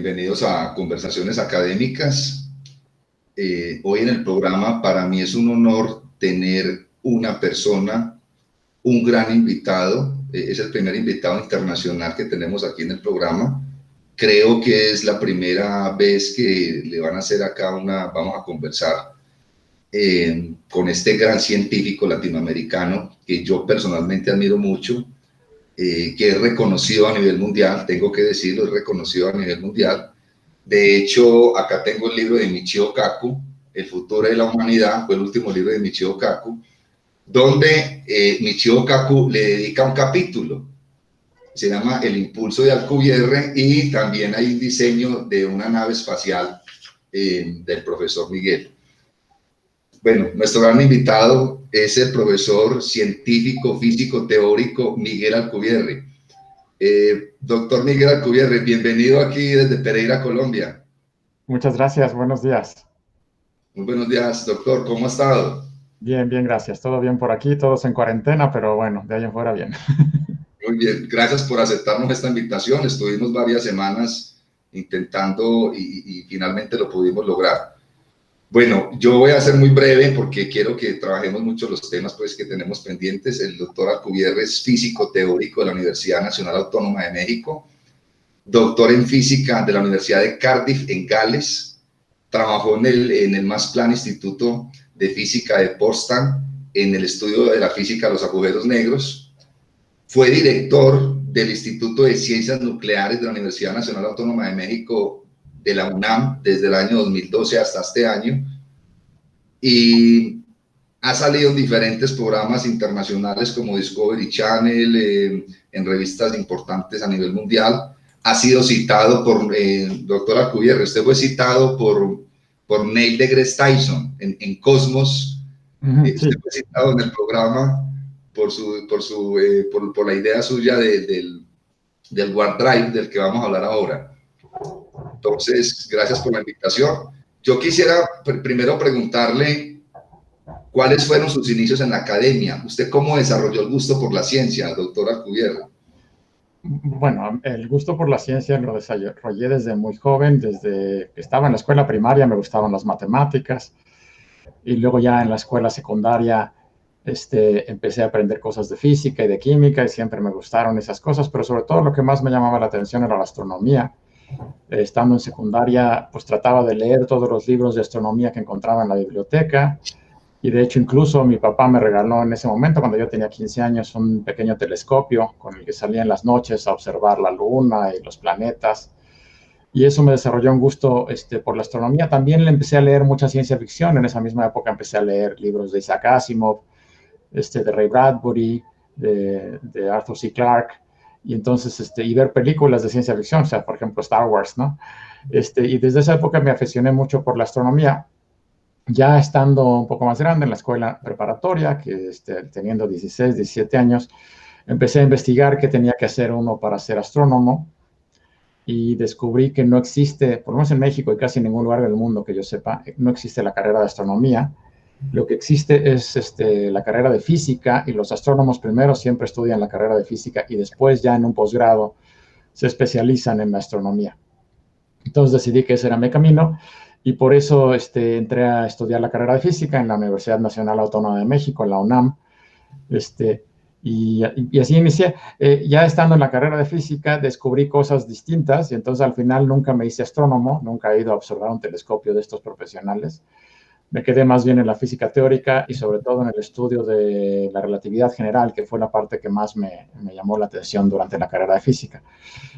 Bienvenidos a Conversaciones Académicas. Hoy en el programa para mí es un honor tener una persona, un gran invitado. Es el primer invitado internacional que tenemos aquí en el programa. Creo que es la primera vez que le van a hacer acá vamos a conversar con este gran científico latinoamericano que yo personalmente admiro mucho. Que es reconocido a nivel mundial, tengo que decirlo, es reconocido a nivel mundial. De hecho, acá tengo el libro de Michio Kaku, El futuro de la humanidad, fue el último libro de Michio Kaku, donde Michio Kaku le dedica un capítulo, se llama El impulso de Alcubierre, y también hay un diseño de una nave espacial del profesor Miguel. Bueno, nuestro gran invitado es el profesor científico, físico, teórico Miguel Alcubierre. Doctor Miguel Alcubierre, bienvenido aquí desde Pereira, Colombia. Muchas gracias, buenos días. Muy buenos días, doctor, ¿cómo ha estado? Bien, bien, gracias. Todo bien por aquí, todos en cuarentena, pero bueno, de ahí en fuera bien. Muy bien, gracias por aceptarnos esta invitación. Estuvimos varias semanas intentando y finalmente lo pudimos lograr. Bueno, yo voy a ser muy breve porque quiero que trabajemos mucho los temas pues, que tenemos pendientes. El doctor Alcubierre es físico teórico de la Universidad Nacional Autónoma de México, doctor en física de la Universidad de Cardiff en Gales, trabajó en el Max Planck Instituto de Física de Potsdam en el estudio de la física de los agujeros negros, fue director del Instituto de Ciencias Nucleares de la Universidad Nacional Autónoma de México de la UNAM desde el año 2012 hasta este año, y ha salido en diferentes programas internacionales como Discovery Channel, en revistas importantes a nivel mundial. Ha sido citado por, doctor Alcubierre, usted fue citado por Neil deGrasse Tyson en Cosmos. Sí. Usted fue citado en el programa por la idea suya del Warp Drive, del que vamos a hablar ahora. Entonces, gracias por la invitación. Yo quisiera primero preguntarle cuáles fueron sus inicios en la academia. ¿Usted cómo desarrolló el gusto por la ciencia, doctor Alcubierre? Bueno, el gusto por la ciencia lo desarrollé desde muy joven, desde que estaba en la escuela primaria me gustaban las matemáticas y luego ya en la escuela secundaria empecé a aprender cosas de física y de química y siempre me gustaron esas cosas, pero sobre todo lo que más me llamaba la atención era la astronomía. Estando en secundaria, pues trataba de leer todos los libros de astronomía que encontraba en la biblioteca. Y de hecho, incluso mi papá me regaló en ese momento, cuando yo tenía 15 años, un pequeño telescopio con el que salía en las noches a observar la luna y los planetas. Y eso me desarrolló un gusto por la astronomía. También le empecé a leer mucha ciencia ficción. En esa misma época empecé a leer libros de Isaac Asimov, de Ray Bradbury, de Arthur C. Clarke. Y entonces, y ver películas de ciencia ficción, o sea, por ejemplo, Star Wars, ¿no? Y desde esa época me aficioné mucho por la astronomía. Ya estando un poco más grande en la escuela preparatoria, que teniendo 16, 17 años, empecé a investigar qué tenía que hacer uno para ser astrónomo y descubrí que no existe, por lo menos en México y casi en ningún lugar del mundo que yo sepa, no existe la carrera de astronomía. Lo que existe es la carrera de física, y los astrónomos primero siempre estudian la carrera de física y después ya en un posgrado se especializan en la astronomía. Entonces decidí que ese era mi camino y por eso entré a estudiar la carrera de física en la Universidad Nacional Autónoma de México, en la UNAM. Y así inicié. Ya estando en la carrera de física descubrí cosas distintas y entonces al final nunca me hice astrónomo, nunca he ido a observar un telescopio de estos profesionales. Me quedé más bien en la física teórica y sobre todo en el estudio de la relatividad general, que fue la parte que más me llamó la atención durante la carrera de física.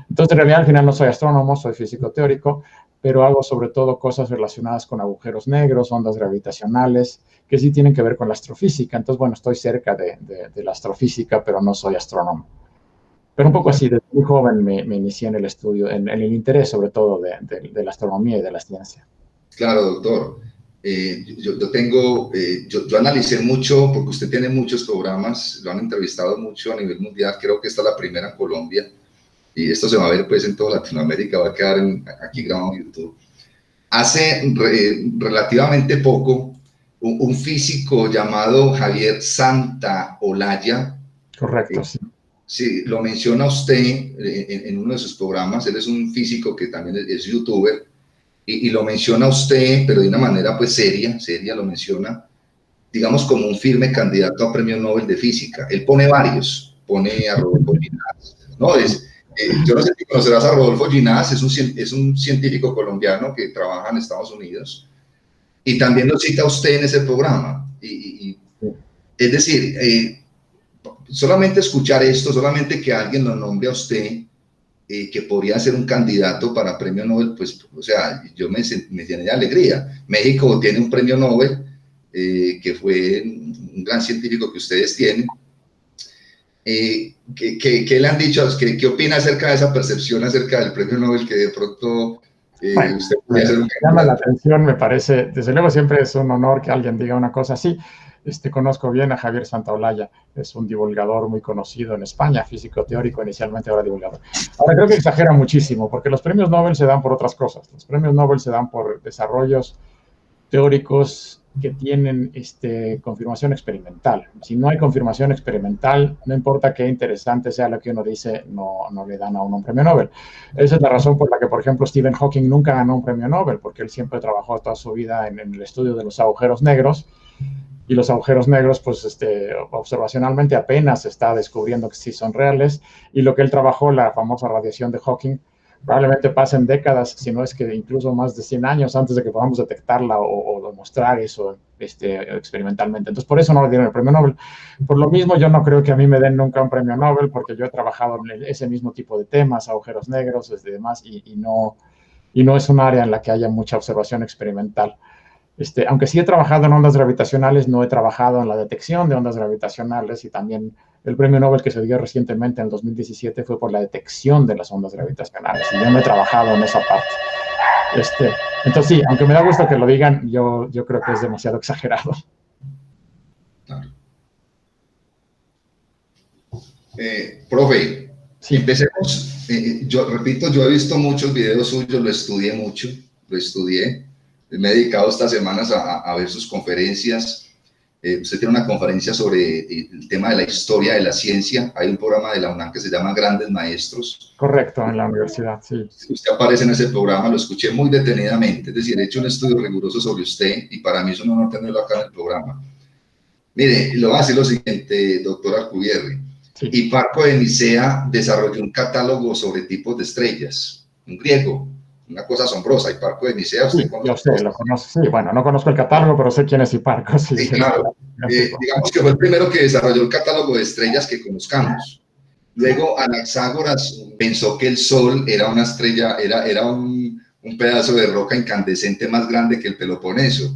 Entonces, en realidad, al final no soy astrónomo, soy físico teórico, pero hago sobre todo cosas relacionadas con agujeros negros, ondas gravitacionales, que sí tienen que ver con la astrofísica. Entonces, bueno, estoy cerca de la astrofísica, pero no soy astrónomo. Pero un poco así, desde muy joven me inicié en el estudio, en el interés sobre todo de la astronomía y de la ciencia. Claro, doctor. Yo analicé mucho, porque usted tiene muchos programas, lo han entrevistado mucho a nivel mundial, creo que esta es la primera en Colombia, y esto se va a ver pues en toda Latinoamérica, va a quedar aquí grabado en YouTube. Hace relativamente poco, un físico llamado Javier Santaolalla, Correcto, sí. Sí, lo menciona usted en uno de sus programas. Él es un físico que también es youtuber, y lo menciona usted, pero de una manera pues seria lo menciona, digamos, como un firme candidato a premio Nobel de Física. Él pone varios, pone a Rodolfo Ginás, ¿no? Yo no sé si conocerás a Rodolfo Ginás, es un científico colombiano que trabaja en Estados Unidos, y también lo cita usted en ese programa. Es decir, solamente escuchar esto, solamente que alguien lo nombre a usted, que podría ser un candidato para premio Nobel, pues, o sea, yo me llené de alegría. México tiene un premio Nobel, que fue un gran científico que ustedes tienen. ¿Qué le han dicho? ¿Qué opina acerca de esa percepción acerca del premio Nobel que de pronto bueno, usted podría ser un candidato? Llama la atención, me parece. Desde luego siempre es un honor que alguien diga una cosa así. Conozco bien a Javier Santaolalla, es un divulgador muy conocido en España, físico teórico, inicialmente ahora divulgador. Ahora creo que exagera muchísimo, porque los premios Nobel se dan por otras cosas. Los premios Nobel se dan por desarrollos teóricos que tienen confirmación experimental. Si no hay confirmación experimental, no importa qué interesante sea lo que uno dice, no le dan a uno un premio Nobel. Esa es la razón por la que, por ejemplo, Stephen Hawking nunca ganó un premio Nobel, porque él siempre trabajó toda su vida en el estudio de los agujeros negros, y los agujeros negros, pues observacionalmente apenas se está descubriendo que sí son reales, y lo que él trabajó, la famosa radiación de Hawking, probablemente pasen décadas, si no es que incluso más de 100 años antes de que podamos detectarla o demostrar eso experimentalmente. Entonces, por eso no le dieron el premio Nobel. Por lo mismo, yo no creo que a mí me den nunca un premio Nobel, porque yo he trabajado en ese mismo tipo de temas, agujeros negros, demás, y no es un área en la que haya mucha observación experimental. Aunque sí he trabajado en ondas gravitacionales, no he trabajado en la detección de ondas gravitacionales, y también el premio Nobel que se dio recientemente en el 2017 fue por la detección de las ondas gravitacionales, y yo no he trabajado en esa parte. Entonces sí, aunque me da gusto que lo digan, yo creo que es demasiado exagerado. Claro. Profe, sí. Empecemos. Yo repito, yo he visto muchos videos suyos, lo estudié mucho, me he dedicado estas semanas a ver sus conferencias. Usted tiene una conferencia sobre el tema de la historia de la ciencia. Hay un programa de la UNAM que se llama Grandes Maestros. Correcto, en la universidad, sí. Usted aparece en ese programa, lo escuché muy detenidamente, es decir, he hecho un estudio riguroso sobre usted, y para mí es un honor tenerlo acá en el programa. Mire, lo va a decir lo siguiente, doctor Alcubierre. Sí. Hiparco de Nicea desarrolló un catálogo sobre tipos de estrellas, un griego, una cosa asombrosa. Hiparco de Nicea, usted conoce. Yo sé, lo conozco, sí, bueno, no conozco el catálogo, pero sé quién es Hiparco. Sí, sí, claro. Digamos que fue el primero que desarrolló el catálogo de estrellas que conozcamos. Luego Anaxágoras pensó que el Sol era una estrella, era un pedazo de roca incandescente más grande que el Peloponeso.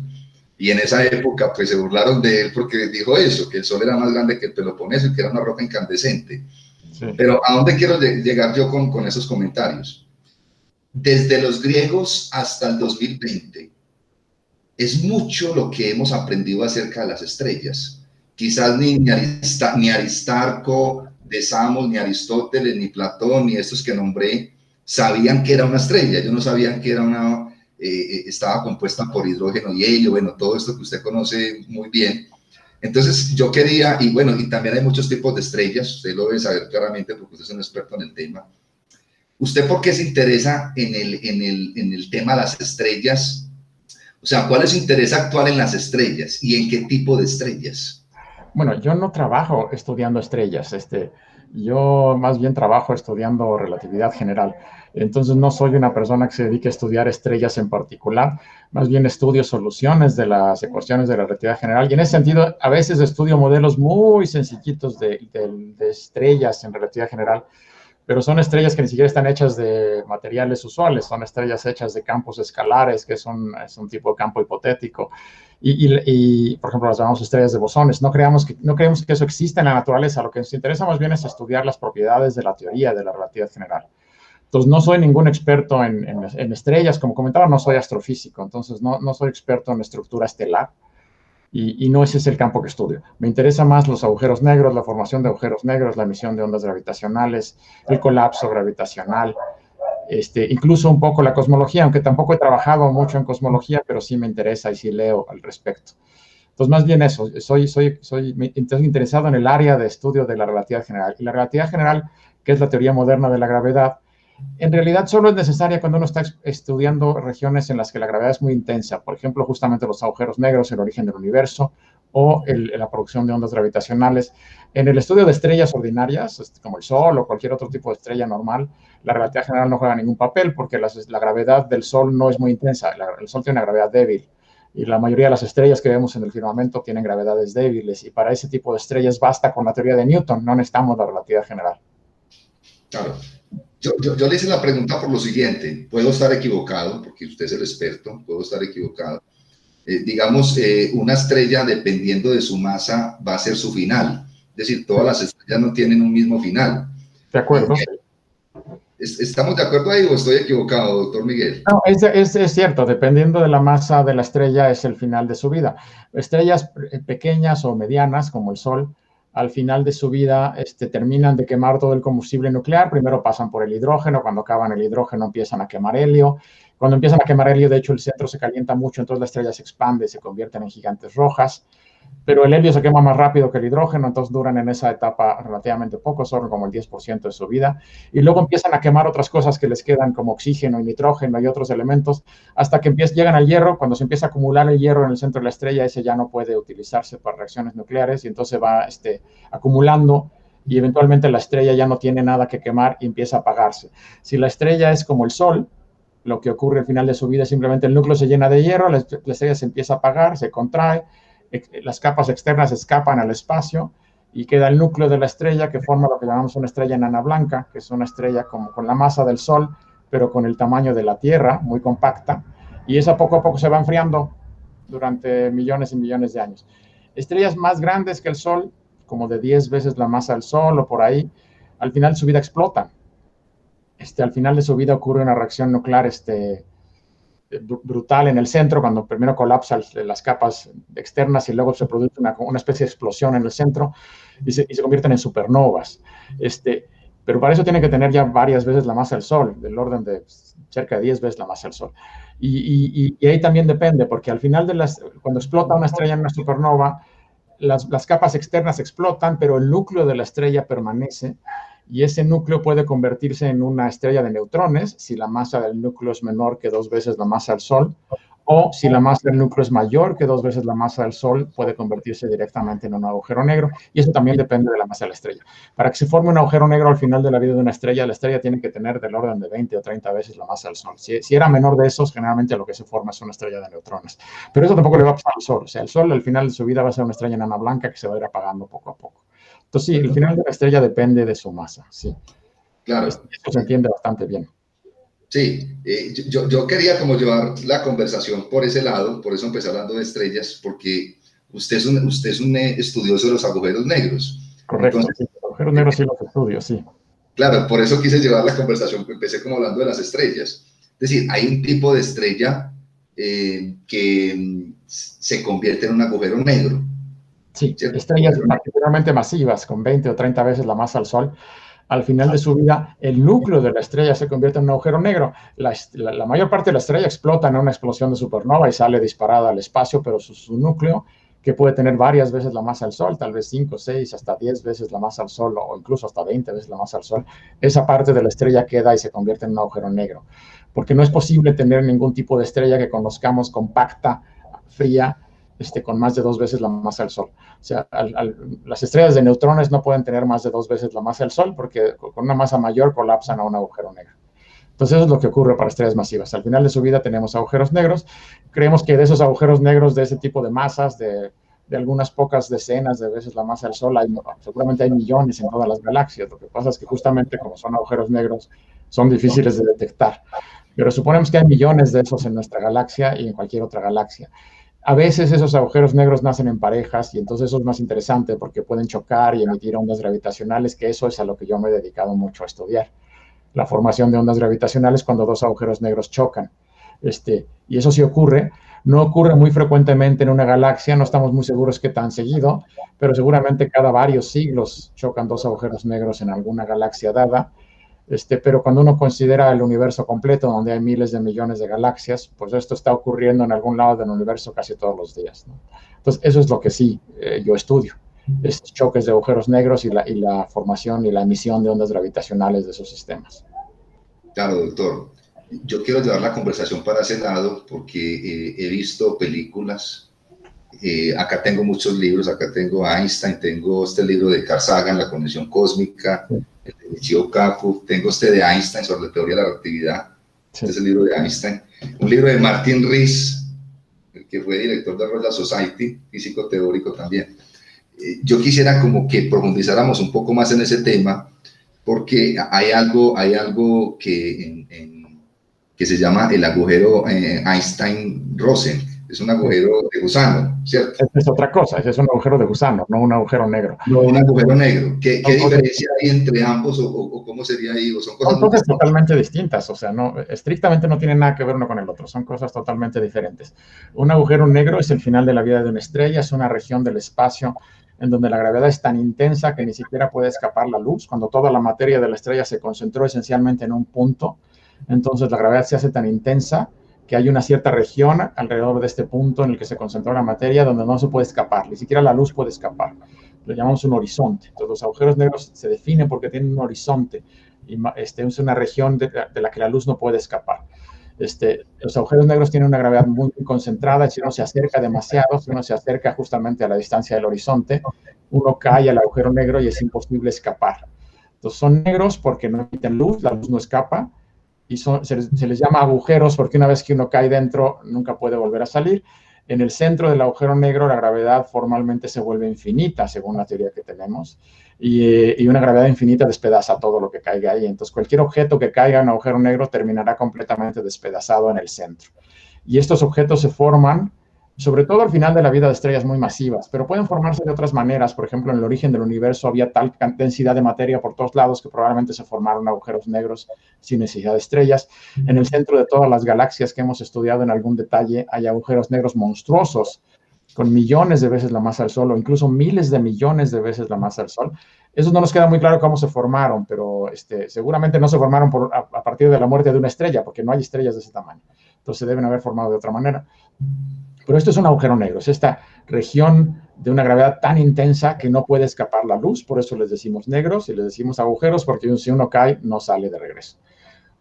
Y en esa época pues se burlaron de él porque dijo eso, que el Sol era más grande que el Peloponeso y que era una roca incandescente. Sí. Pero ¿a dónde quiero llegar yo con esos comentarios? Desde los griegos hasta el 2020, es mucho lo que hemos aprendido acerca de las estrellas. Quizás ni Aristarco de Samos, ni Aristóteles, ni Platón, ni estos que nombré, sabían que era una estrella. Ellos no sabían que era estaba compuesta por hidrógeno y helio, bueno, todo esto que usted conoce muy bien. Entonces yo quería, y bueno, y también hay muchos tipos de estrellas, usted lo debe saber claramente porque usted es un experto en el tema. ¿Usted por qué se interesa en el tema de las estrellas? O sea, ¿cuál es su interés actual en las estrellas y en qué tipo de estrellas? Bueno, yo no trabajo estudiando estrellas, yo más bien trabajo estudiando relatividad general. Entonces no soy una persona que se dedique a estudiar estrellas en particular, más bien estudio soluciones de las ecuaciones de la relatividad general. Y en ese sentido, a veces estudio modelos muy sencillitos de estrellas en relatividad general, pero son estrellas que ni siquiera están hechas de materiales usuales, son estrellas hechas de campos escalares, que es un tipo de campo hipotético. Y, por ejemplo, las llamamos estrellas de bosones. No creemos que eso exista en la naturaleza. Lo que nos interesa más bien es estudiar las propiedades de la teoría de la relatividad general. Entonces, no soy ningún experto en estrellas. Como comentaba, no soy astrofísico. Entonces, no soy experto en estructura estelar. Y no ese es el campo que estudio. Me interesan más los agujeros negros, la formación de agujeros negros, la emisión de ondas gravitacionales, el colapso gravitacional, incluso un poco la cosmología, aunque tampoco he trabajado mucho en cosmología, pero sí me interesa y sí leo al respecto. Entonces, más bien eso, estoy interesado en el área de estudio de la relatividad general. Y la relatividad general, que es la teoría moderna de la gravedad, en realidad solo es necesaria cuando uno está estudiando regiones en las que la gravedad es muy intensa. Por ejemplo, justamente los agujeros negros, el origen del universo o la producción de ondas gravitacionales. En el estudio de estrellas ordinarias, como el Sol o cualquier otro tipo de estrella normal, la relatividad general no juega ningún papel porque la gravedad del Sol no es muy intensa. El Sol tiene una gravedad débil. Y la mayoría de las estrellas que vemos en el firmamento tienen gravedades débiles. Y para ese tipo de estrellas basta con la teoría de Newton, no necesitamos la relatividad general. Claro. Yo le hice la pregunta por lo siguiente, puedo estar equivocado, porque usted es el experto, puedo estar equivocado. Digamos, una estrella, dependiendo de su masa, va a ser su final. Es decir, todas las estrellas no tienen un mismo final. De acuerdo. ¿Estamos de acuerdo ahí o estoy equivocado, doctor Miguel? No, es cierto, dependiendo de la masa de la estrella es el final de su vida. Estrellas pequeñas o medianas, como el Sol, al final de su vida terminan de quemar todo el combustible nuclear. Primero pasan por el hidrógeno, cuando acaban el hidrógeno empiezan a quemar helio. Cuando empiezan a quemar helio, de hecho, el centro se calienta mucho, entonces la estrella se expande y se convierten en gigantes rojas. Pero el helio se quema más rápido que el hidrógeno, entonces duran en esa etapa relativamente poco, son como el 10% de su vida. Y luego empiezan a quemar otras cosas que les quedan, como oxígeno y nitrógeno y otros elementos, hasta que llegan al hierro. Cuando se empieza a acumular el hierro en el centro de la estrella, ese ya no puede utilizarse para reacciones nucleares y entonces va acumulando y eventualmente la estrella ya no tiene nada que quemar y empieza a apagarse. Si la estrella es como el Sol, lo que ocurre al final de su vida es simplemente el núcleo se llena de hierro, la estrella se empieza a apagar, se contrae, las capas externas escapan al espacio y queda el núcleo de la estrella que forma lo que llamamos una estrella enana blanca, que es una estrella como con la masa del Sol, pero con el tamaño de la Tierra, muy compacta, y esa poco a poco se va enfriando durante millones y millones de años. Estrellas más grandes que el Sol, como de 10 veces la masa del Sol o por ahí, al final de su vida explotan. Al final de su vida ocurre una reacción nuclear brutal en el centro, cuando primero colapsan las capas externas y luego se produce una especie de explosión en el centro y se convierten en supernovas. Pero para eso tiene que tener ya varias veces la masa del Sol, del orden de cerca de 10 veces la masa del Sol. Y ahí también depende, porque al final cuando explota una estrella en una supernova, las capas externas explotan, pero el núcleo de la estrella permanece. Y ese núcleo puede convertirse en una estrella de neutrones si la masa del núcleo es menor que 2 veces la masa del Sol, o si la masa del núcleo es mayor que 2 veces la masa del Sol, puede convertirse directamente en un agujero negro, y eso también depende de la masa de la estrella. Para que se forme un agujero negro al final de la vida de una estrella, la estrella tiene que tener del orden de 20 o 30 veces la masa del Sol. Si era menor de esos, generalmente lo que se forma es una estrella de neutrones. Pero eso tampoco le va a pasar al Sol. O sea, el Sol al final de su vida va a ser una estrella enana blanca que se va a ir apagando poco a poco. Entonces, sí, el final de la estrella depende de su masa, sí. Claro. Eso se entiende bastante bien. Sí, yo quería como llevar la conversación por ese lado, por eso empecé hablando de estrellas, porque usted es un estudioso de los agujeros negros. Correcto, entonces, sí, los agujeros negros sí los estudio, sí. Claro, por eso quise llevar la conversación, empecé como hablando de las estrellas. Es decir, hay un tipo de estrella que se convierte en un agujero negro. Sí, ¿cierto? Estrellas particularmente masivas, con 20 o 30 veces la masa del Sol. Al final de su vida, el núcleo de la estrella se convierte en un agujero negro. La mayor parte de la estrella explota en una explosión de supernova y sale disparada al espacio, pero su núcleo, que puede tener varias veces la masa del Sol, tal vez 5, 6, hasta 10 veces la masa del Sol, o incluso hasta 20 veces la masa del Sol, esa parte de la estrella queda y se convierte en un agujero negro. Porque no es posible tener ningún tipo de estrella que conozcamos compacta, fría, con más de 2 veces la masa del Sol. O sea, las estrellas de neutrones no pueden tener más de 2 veces la masa del Sol porque con una masa mayor colapsan a un agujero negro. Entonces, eso es lo que ocurre para estrellas masivas. Al final de su vida tenemos agujeros negros. Creemos que de esos agujeros negros, de ese tipo de masas, de algunas pocas decenas de veces la masa del Sol, seguramente hay millones en todas las galaxias. Lo que pasa es que justamente como son agujeros negros, son difíciles de detectar. Pero suponemos que hay millones de esos en nuestra galaxia y en cualquier otra galaxia. A veces esos agujeros negros nacen en parejas y entonces eso es más interesante porque pueden chocar y emitir ondas gravitacionales, que eso es a lo que yo me he dedicado mucho a estudiar. La formación de ondas gravitacionales cuando 2 agujeros negros chocan. Y eso sí ocurre. No ocurre muy frecuentemente en una galaxia, no estamos muy seguros qué tan seguido, pero seguramente cada varios siglos chocan 2 agujeros negros en alguna galaxia dada. Pero cuando uno considera el universo completo, donde hay miles de millones de galaxias, pues esto está ocurriendo en algún lado del universo casi todos los días, ¿no? Entonces, eso es lo que sí yo estudio, estos choques de agujeros negros y la formación y la emisión de ondas gravitacionales de esos sistemas. Claro, doctor. Yo quiero llevar la conversación para ese lado porque he visto películas. Acá tengo muchos libros, acá tengo Einstein, tengo este libro de Carl Sagan, La conexión cósmica, el de Michio Kaku, tengo este de Einstein sobre la teoría de la relatividad, este es el libro de Einstein, un libro de Martin Rees, el que fue director de Royal Society, físico teórico también. Yo quisiera como que profundizáramos un poco más en ese tema, porque hay algo que, que se llama el agujero Einstein-Rosen. Es un agujero de gusano, ¿cierto? Esa es otra cosa, ese es un agujero de gusano, no un agujero negro. No, un agujero negro. ¿Qué diferencia hay entre ambos o cómo sería ahí? ¿O son cosas totalmente distintas, o sea, no, estrictamente no tienen nada que ver uno con el otro, son cosas totalmente diferentes. Un agujero negro es el final de la vida de una estrella, es una región del espacio en donde la gravedad es tan intensa que ni siquiera puede escapar la luz. Cuando toda la materia de la estrella se concentró esencialmente en un punto, entonces la gravedad se hace tan intensa que hay una cierta región alrededor de este punto en el que se concentró la materia donde no se puede escapar, ni siquiera la luz puede escapar. Lo llamamos un horizonte. Entonces los agujeros negros se definen porque tienen un horizonte y es una región de la que la luz no puede escapar. Los agujeros negros tienen una gravedad muy concentrada, si uno se acerca demasiado, si uno se acerca justamente a la distancia del horizonte, uno cae al agujero negro y es imposible escapar. Entonces son negros porque no emiten luz, la luz no escapa, y se les llama agujeros porque una vez que uno cae dentro nunca puede volver a salir. En el centro del agujero negro la gravedad formalmente se vuelve infinita, según la teoría que tenemos, y una gravedad infinita despedaza todo lo que caiga ahí. Entonces cualquier objeto que caiga en un agujero negro terminará completamente despedazado en el centro. Y estos objetos se forman sobre todo al final de la vida de estrellas muy masivas, pero pueden formarse de otras maneras. Por ejemplo, en el origen del universo había tal densidad de materia por todos lados que probablemente se formaron agujeros negros sin necesidad de estrellas. En el centro de todas las galaxias que hemos estudiado en algún detalle hay agujeros negros monstruosos con millones de veces la masa del Sol o incluso miles de millones de veces la masa del Sol. Eso no nos queda muy claro cómo se formaron, pero seguramente no se formaron a partir de la muerte de una estrella, porque no hay estrellas de ese tamaño. Entonces se deben haber formado de otra manera. Pero esto es un agujero negro, es esta región de una gravedad tan intensa que no puede escapar la luz, por eso les decimos negros y les decimos agujeros, porque si uno cae no sale de regreso.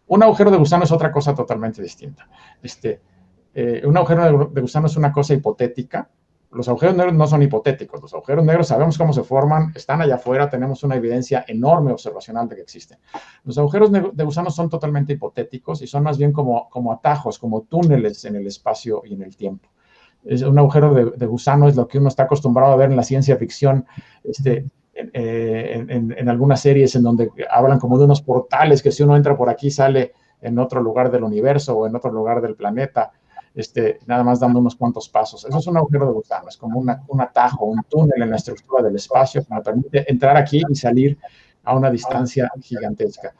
Un agujero de gusano es otra cosa totalmente distinta. Un agujero de gusano es una cosa hipotética. Los agujeros negros no son hipotéticos, los agujeros negros sabemos cómo se forman, están allá afuera, tenemos una evidencia enorme observacional de que existen. Los agujeros de gusano son totalmente hipotéticos y son más bien como atajos, como túneles en el espacio y en el tiempo. Un agujero de gusano es lo que uno está acostumbrado a ver en la ciencia ficción, en algunas series en donde hablan como de unos portales que si uno entra por aquí sale en otro lugar del universo o en otro lugar del planeta, nada más dando unos cuantos pasos. Eso es un agujero de gusano, es como un atajo, un túnel en la estructura del espacio que me permite entrar aquí y salir a una distancia gigantesca.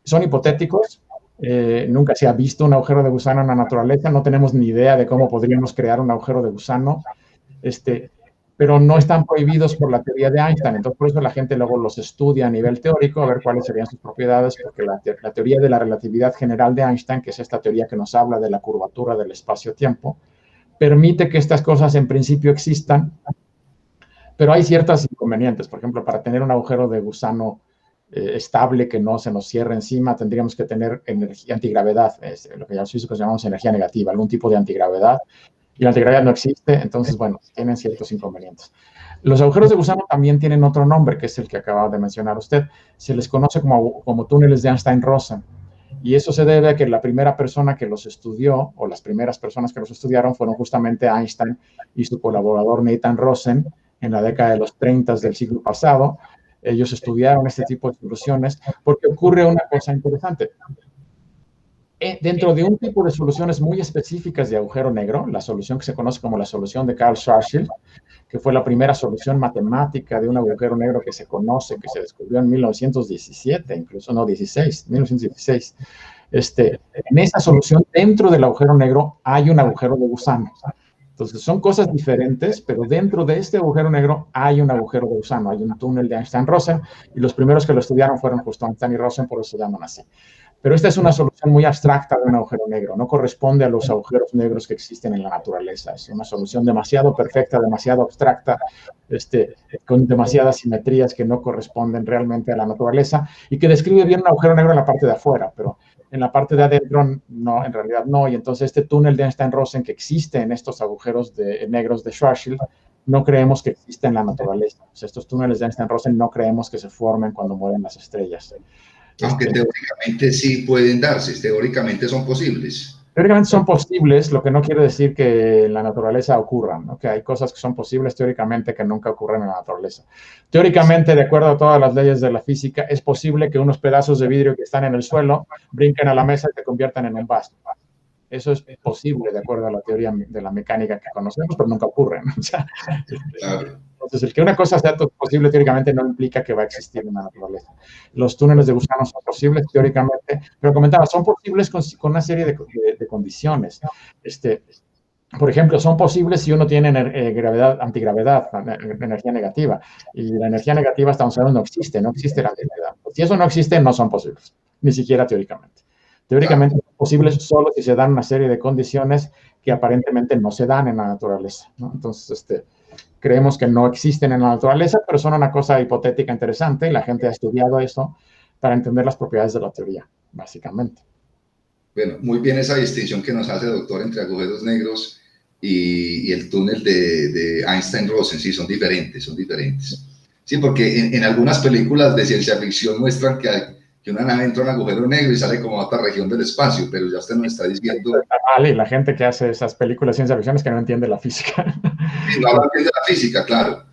Son hipotéticos. Nunca se ha visto un agujero de gusano en la naturaleza, no tenemos ni idea de cómo podríamos crear un agujero de gusano, pero no están prohibidos por la teoría de Einstein. Entonces, por eso la gente luego los estudia a nivel teórico, a ver cuáles serían sus propiedades, porque la teoría de la relatividad general de Einstein, que es esta teoría que nos habla de la curvatura del espacio-tiempo, permite que estas cosas en principio existan, pero hay ciertos inconvenientes. Por ejemplo, para tener un agujero de gusano estable que no se nos cierre encima, tendríamos que tener energía antigravedad, lo que los físicos llamamos energía negativa, algún tipo de antigravedad, y la antigravedad no existe, entonces, bueno, tienen ciertos inconvenientes. Los agujeros de gusano también tienen otro nombre, que es el que acaba de mencionar usted. Se les conoce como túneles de Einstein-Rosen, y eso se debe a que la primera persona que los estudió, o las primeras personas que los estudiaron, fueron justamente Einstein y su colaborador Nathan Rosen en la década de los 30 del siglo pasado. Ellos estudiaron este tipo de soluciones porque ocurre una cosa interesante. Dentro de un tipo de soluciones muy específicas de agujero negro, la solución que se conoce como la solución de Karl Schwarzschild, que fue la primera solución matemática de un agujero negro que se conoce, que se descubrió en 1917, incluso no 1916. En esa solución, dentro del agujero negro, hay un agujero de gusano. Entonces, son cosas diferentes, pero dentro de este agujero negro hay un agujero de gusano, hay un túnel de Einstein-Rosen, y los primeros que lo estudiaron fueron justo Einstein y Rosen, por eso se llaman así. Pero esta es una solución muy abstracta de un agujero negro, no corresponde a los agujeros negros que existen en la naturaleza. Es una solución demasiado perfecta, demasiado abstracta, con demasiadas simetrías que no corresponden realmente a la naturaleza y que describe bien un agujero negro en la parte de afuera, pero en la parte de adentro no, en realidad no. Y entonces este túnel de Einstein-Rosen que existe en estos agujeros negros de Schwarzschild, no creemos que exista en la naturaleza. O sea, estos túneles de Einstein-Rosen no creemos que se formen cuando mueren las estrellas. Aunque teóricamente sí pueden darse, teóricamente son posibles. Teóricamente son posibles, lo que no quiere decir que en la naturaleza ocurran, ¿no? Que hay cosas que son posibles teóricamente que nunca ocurren en la naturaleza. Teóricamente, de acuerdo a todas las leyes de la física, es posible que unos pedazos de vidrio que están en el suelo brinquen a la mesa y se conviertan en un vaso. Eso es posible de acuerdo a la teoría de la mecánica que conocemos, pero nunca ocurre, ¿no? O sea, Claro. entonces, el que una cosa sea posible teóricamente no implica que va a existir en la naturaleza. Los túneles de gusano son posibles teóricamente, pero comentaba, son posibles con una serie de condiciones. Por ejemplo, son posibles si uno tiene gravedad, antigravedad, energía negativa. Y la energía negativa, estamos hablando, no existe la antigravedad. Si eso no existe, no son posibles, ni siquiera teóricamente. Teóricamente son posibles solo si se dan una serie de condiciones que aparentemente no se dan en la naturaleza, ¿no? Entonces, creemos que no existen en la naturaleza, pero son una cosa hipotética interesante y la gente ha estudiado eso para entender las propiedades de la teoría, básicamente. Bueno, muy bien esa distinción que nos hace, doctor, entre agujeros negros y el túnel de Einstein-Rosen. Sí, son diferentes, son diferentes. Sí, porque en algunas películas de ciencia ficción muestran que una nave entra a un agujero negro y sale como a otra región del espacio, pero ya usted nos está diciendo... Y la gente que hace esas películas de ciencia ficción es que no entiende la física. Sí, no entiende la física, claro.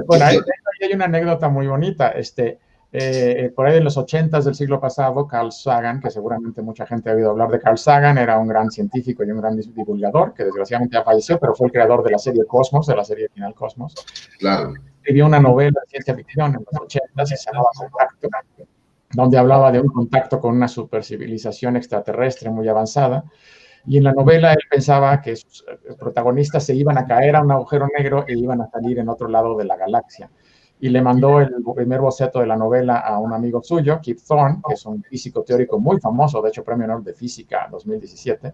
Bueno, ahí hay una anécdota muy bonita. Por ahí en los 80s del siglo pasado, Carl Sagan, que seguramente mucha gente ha oído hablar de Carl Sagan, era un gran científico y un gran divulgador, que desgraciadamente ya falleció, pero fue el creador de la serie Cosmos, de la serie Final Cosmos. Claro. Escribió una novela de ciencia ficción en los 80s y se llamaba Contacto, donde hablaba de un contacto con una supercivilización extraterrestre muy avanzada. Y en la novela él pensaba que sus protagonistas se iban a caer a un agujero negro e iban a salir en otro lado de la galaxia. Y le mandó el primer boceto de la novela a un amigo suyo, Kip Thorne, que es un físico teórico muy famoso, de hecho Premio Nobel de Física 2017.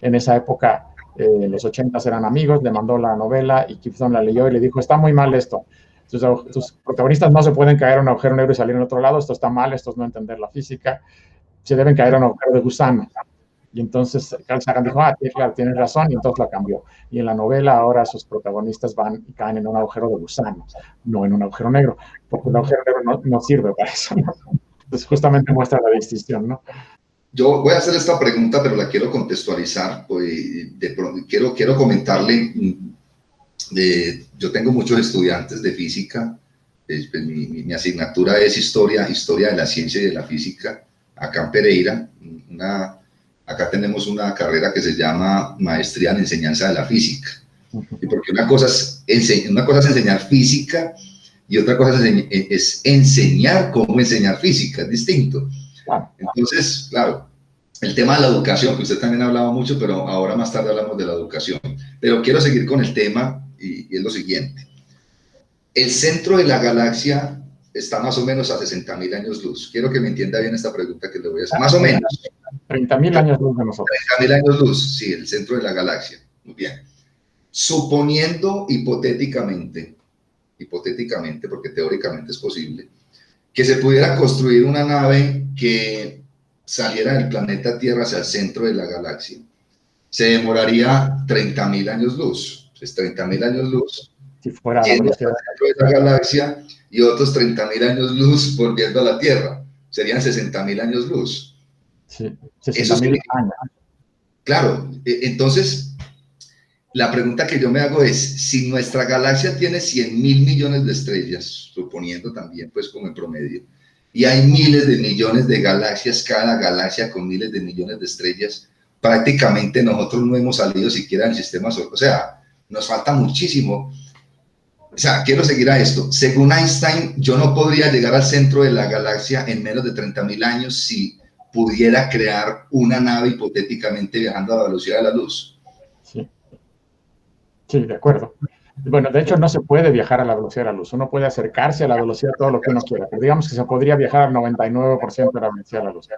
En esa época, en los 80s eran amigos, le mandó la novela y Kip Thorne la leyó y le dijo, está muy mal esto. Tus protagonistas no se pueden caer a un agujero negro y salir en otro lado, esto está mal, esto es no entender la física, se deben caer a un agujero de gusano. Y entonces Carl Sagan dijo, claro, tienes razón, y entonces la cambió. Y en la novela ahora sus protagonistas van y caen en un agujero de gusano, no en un agujero negro, porque el agujero negro no sirve para eso, ¿no? Entonces justamente muestra la distinción, ¿no? Yo voy a hacer esta pregunta, pero la quiero contextualizar, pues quiero comentarle, yo tengo muchos estudiantes de física, pues mi asignatura es historia de la ciencia y de la física, acá en Pereira, acá tenemos una carrera que se llama Maestría en Enseñanza de la Física. Y porque una cosa es enseñar física y otra cosa es enseñar cómo enseñar física, es distinto. Entonces, claro, el tema de la educación, que usted también ha hablado mucho, pero ahora más tarde hablamos de la educación. Pero quiero seguir con el tema y es lo siguiente. El centro de la galaxia está más o menos a 60.000 años luz. Quiero que me entienda bien esta pregunta que le voy a hacer. Más o menos. 30.000 años luz de nosotros. 30.000 años luz, sí, el centro de la galaxia. Muy bien. Suponiendo hipotéticamente, porque teóricamente es posible, que se pudiera construir una nave que saliera del planeta Tierra hacia el centro de la galaxia, se demoraría 30.000 años luz. Es 30.000 años luz. Si fuera la velocidad de la galaxia y otros 30.000 años luz volviendo a la Tierra. Serían 60.000 años luz. Sí, 60.000 años. Claro, entonces la pregunta que yo me hago es, si nuestra galaxia tiene 100.000 millones de estrellas, suponiendo también pues como en promedio, y hay miles de millones de galaxias, cada galaxia con miles de millones de estrellas, prácticamente nosotros no hemos salido siquiera del sistema solar, o sea, nos falta muchísimo. O sea, quiero seguir a esto. Según Einstein, yo no podría llegar al centro de la galaxia en menos de 30.000 años si pudiera crear una nave hipotéticamente viajando a la velocidad de la luz. Sí. Sí, de acuerdo. Bueno, de hecho no se puede viajar a la velocidad de la luz. Uno puede acercarse a la velocidad todo lo que uno quiera, pero digamos que se podría viajar al 99% de la velocidad de la luz.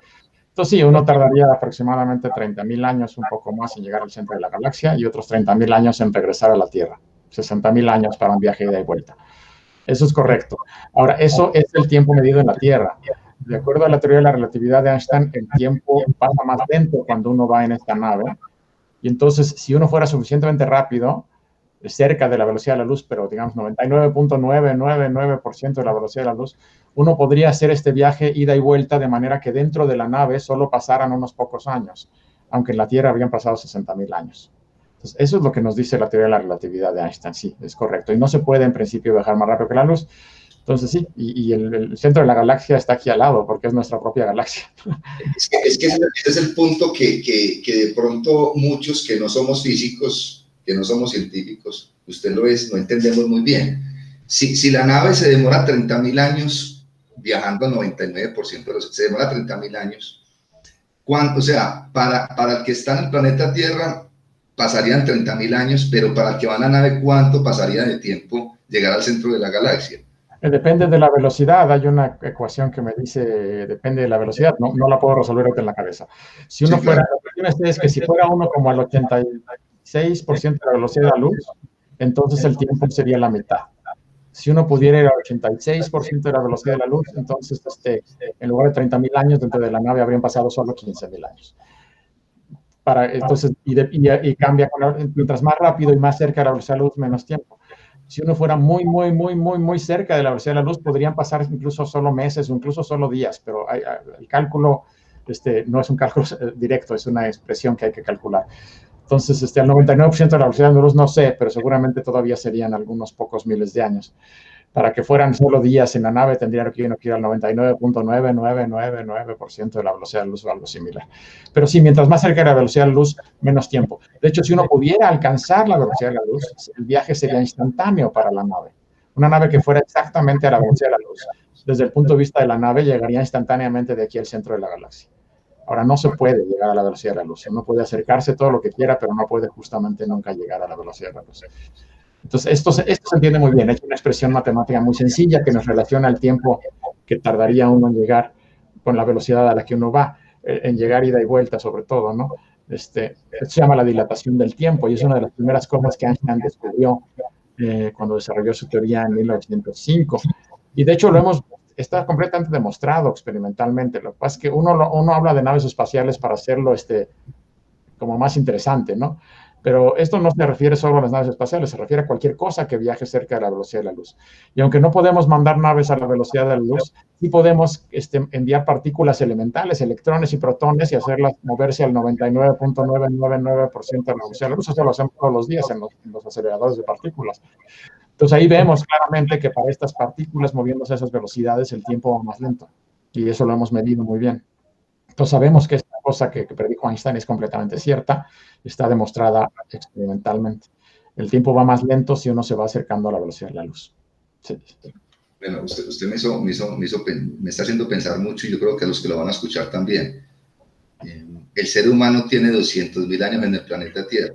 Entonces sí, uno tardaría aproximadamente 30.000 años, un poco más, en llegar al centro de la galaxia y otros 30.000 años en regresar a la Tierra. 60.000 años para un viaje de ida y vuelta. Eso es correcto. Ahora, eso es el tiempo medido en la Tierra. De acuerdo a la teoría de la relatividad de Einstein, el tiempo pasa más lento cuando uno va en esta nave. Y entonces, si uno fuera suficientemente rápido, cerca de la velocidad de la luz, pero digamos 99.999% de la velocidad de la luz, uno podría hacer este viaje ida y vuelta de manera que dentro de la nave solo pasaran unos pocos años, aunque en la Tierra habrían pasado 60.000 años. Entonces, eso es lo que nos dice la teoría de la relatividad de Einstein, sí, es correcto. Y no se puede en principio viajar más rápido que la luz. Entonces, sí, y el centro de la galaxia está aquí al lado, porque es nuestra propia galaxia. Es que ese es el punto que de pronto muchos que no somos físicos, que no somos científicos, usted lo es, no entendemos muy bien. Si la nave se demora 30.000 años viajando 99%, se demora 30.000 años, o sea, para el que está en el planeta Tierra pasarían 30.000 años, pero para el que va en la nave, ¿cuánto pasaría de tiempo llegar al centro de la galaxia? Depende de la velocidad. Hay una ecuación que me dice, depende de la velocidad. No, no la puedo resolver ahorita en la cabeza. Si uno Sí, fuera, claro. la cuestión es que si fuera uno como al 86% de la velocidad de la luz, entonces el tiempo sería la mitad. Si uno pudiera ir al 86% de la velocidad de la luz, entonces en lugar de 30.000 años dentro de la nave habrían pasado solo 15.000 años. Entonces, y cambia, mientras más rápido y más cerca de la velocidad de la luz, menos tiempo. Si uno fuera muy cerca de la velocidad de la luz, podrían pasar incluso solo meses o incluso solo días, pero el cálculo no es un cálculo directo, es una expresión que hay que calcular. Entonces, al 99% de la velocidad de la luz no sé, pero seguramente todavía serían algunos pocos miles de años. Para que fueran solo días en la nave, tendría que ir al 99.9999% de la velocidad de la luz o algo similar. Pero sí, mientras más cerca de la velocidad de la luz, menos tiempo. De hecho, si uno pudiera alcanzar la velocidad de la luz, el viaje sería instantáneo para la nave. Una nave que fuera exactamente a la velocidad de la luz, desde el punto de vista de la nave, llegaría instantáneamente de aquí al centro de la galaxia. Ahora, no se puede llegar a la velocidad de la luz. Uno puede acercarse todo lo que quiera, pero no puede justamente nunca llegar a la velocidad de la luz. Entonces, esto se entiende muy bien. Es una expresión matemática muy sencilla que nos relaciona el tiempo que tardaría uno en llegar con la velocidad a la que uno va, en llegar ida y vuelta sobre todo, ¿no? Se llama la dilatación del tiempo y es una de las primeras cosas que Einstein descubrió cuando desarrolló su teoría en 1905. Y de hecho está completamente demostrado experimentalmente. Lo que pasa es que uno habla de naves espaciales para hacerlo como más interesante, ¿no? Pero esto no se refiere solo a las naves espaciales, se refiere a cualquier cosa que viaje cerca de la velocidad de la luz. Y aunque no podemos mandar naves a la velocidad de la luz, sí podemos enviar partículas elementales, electrones y protones y hacerlas moverse al 99.999% de la velocidad de la luz. Eso lo hacemos todos los días en los aceleradores de partículas. Entonces ahí vemos claramente que para estas partículas moviéndose a esas velocidades el tiempo va más lento. Y eso lo hemos medido muy bien. Entonces sabemos que esta cosa que predijo Einstein es completamente cierta, está demostrada experimentalmente. El tiempo va más lento si uno se va acercando a la velocidad de la luz. Sí. Bueno, usted me está haciendo pensar mucho y yo creo que a los que lo van a escuchar también. El ser humano tiene 200.000 años en el planeta Tierra.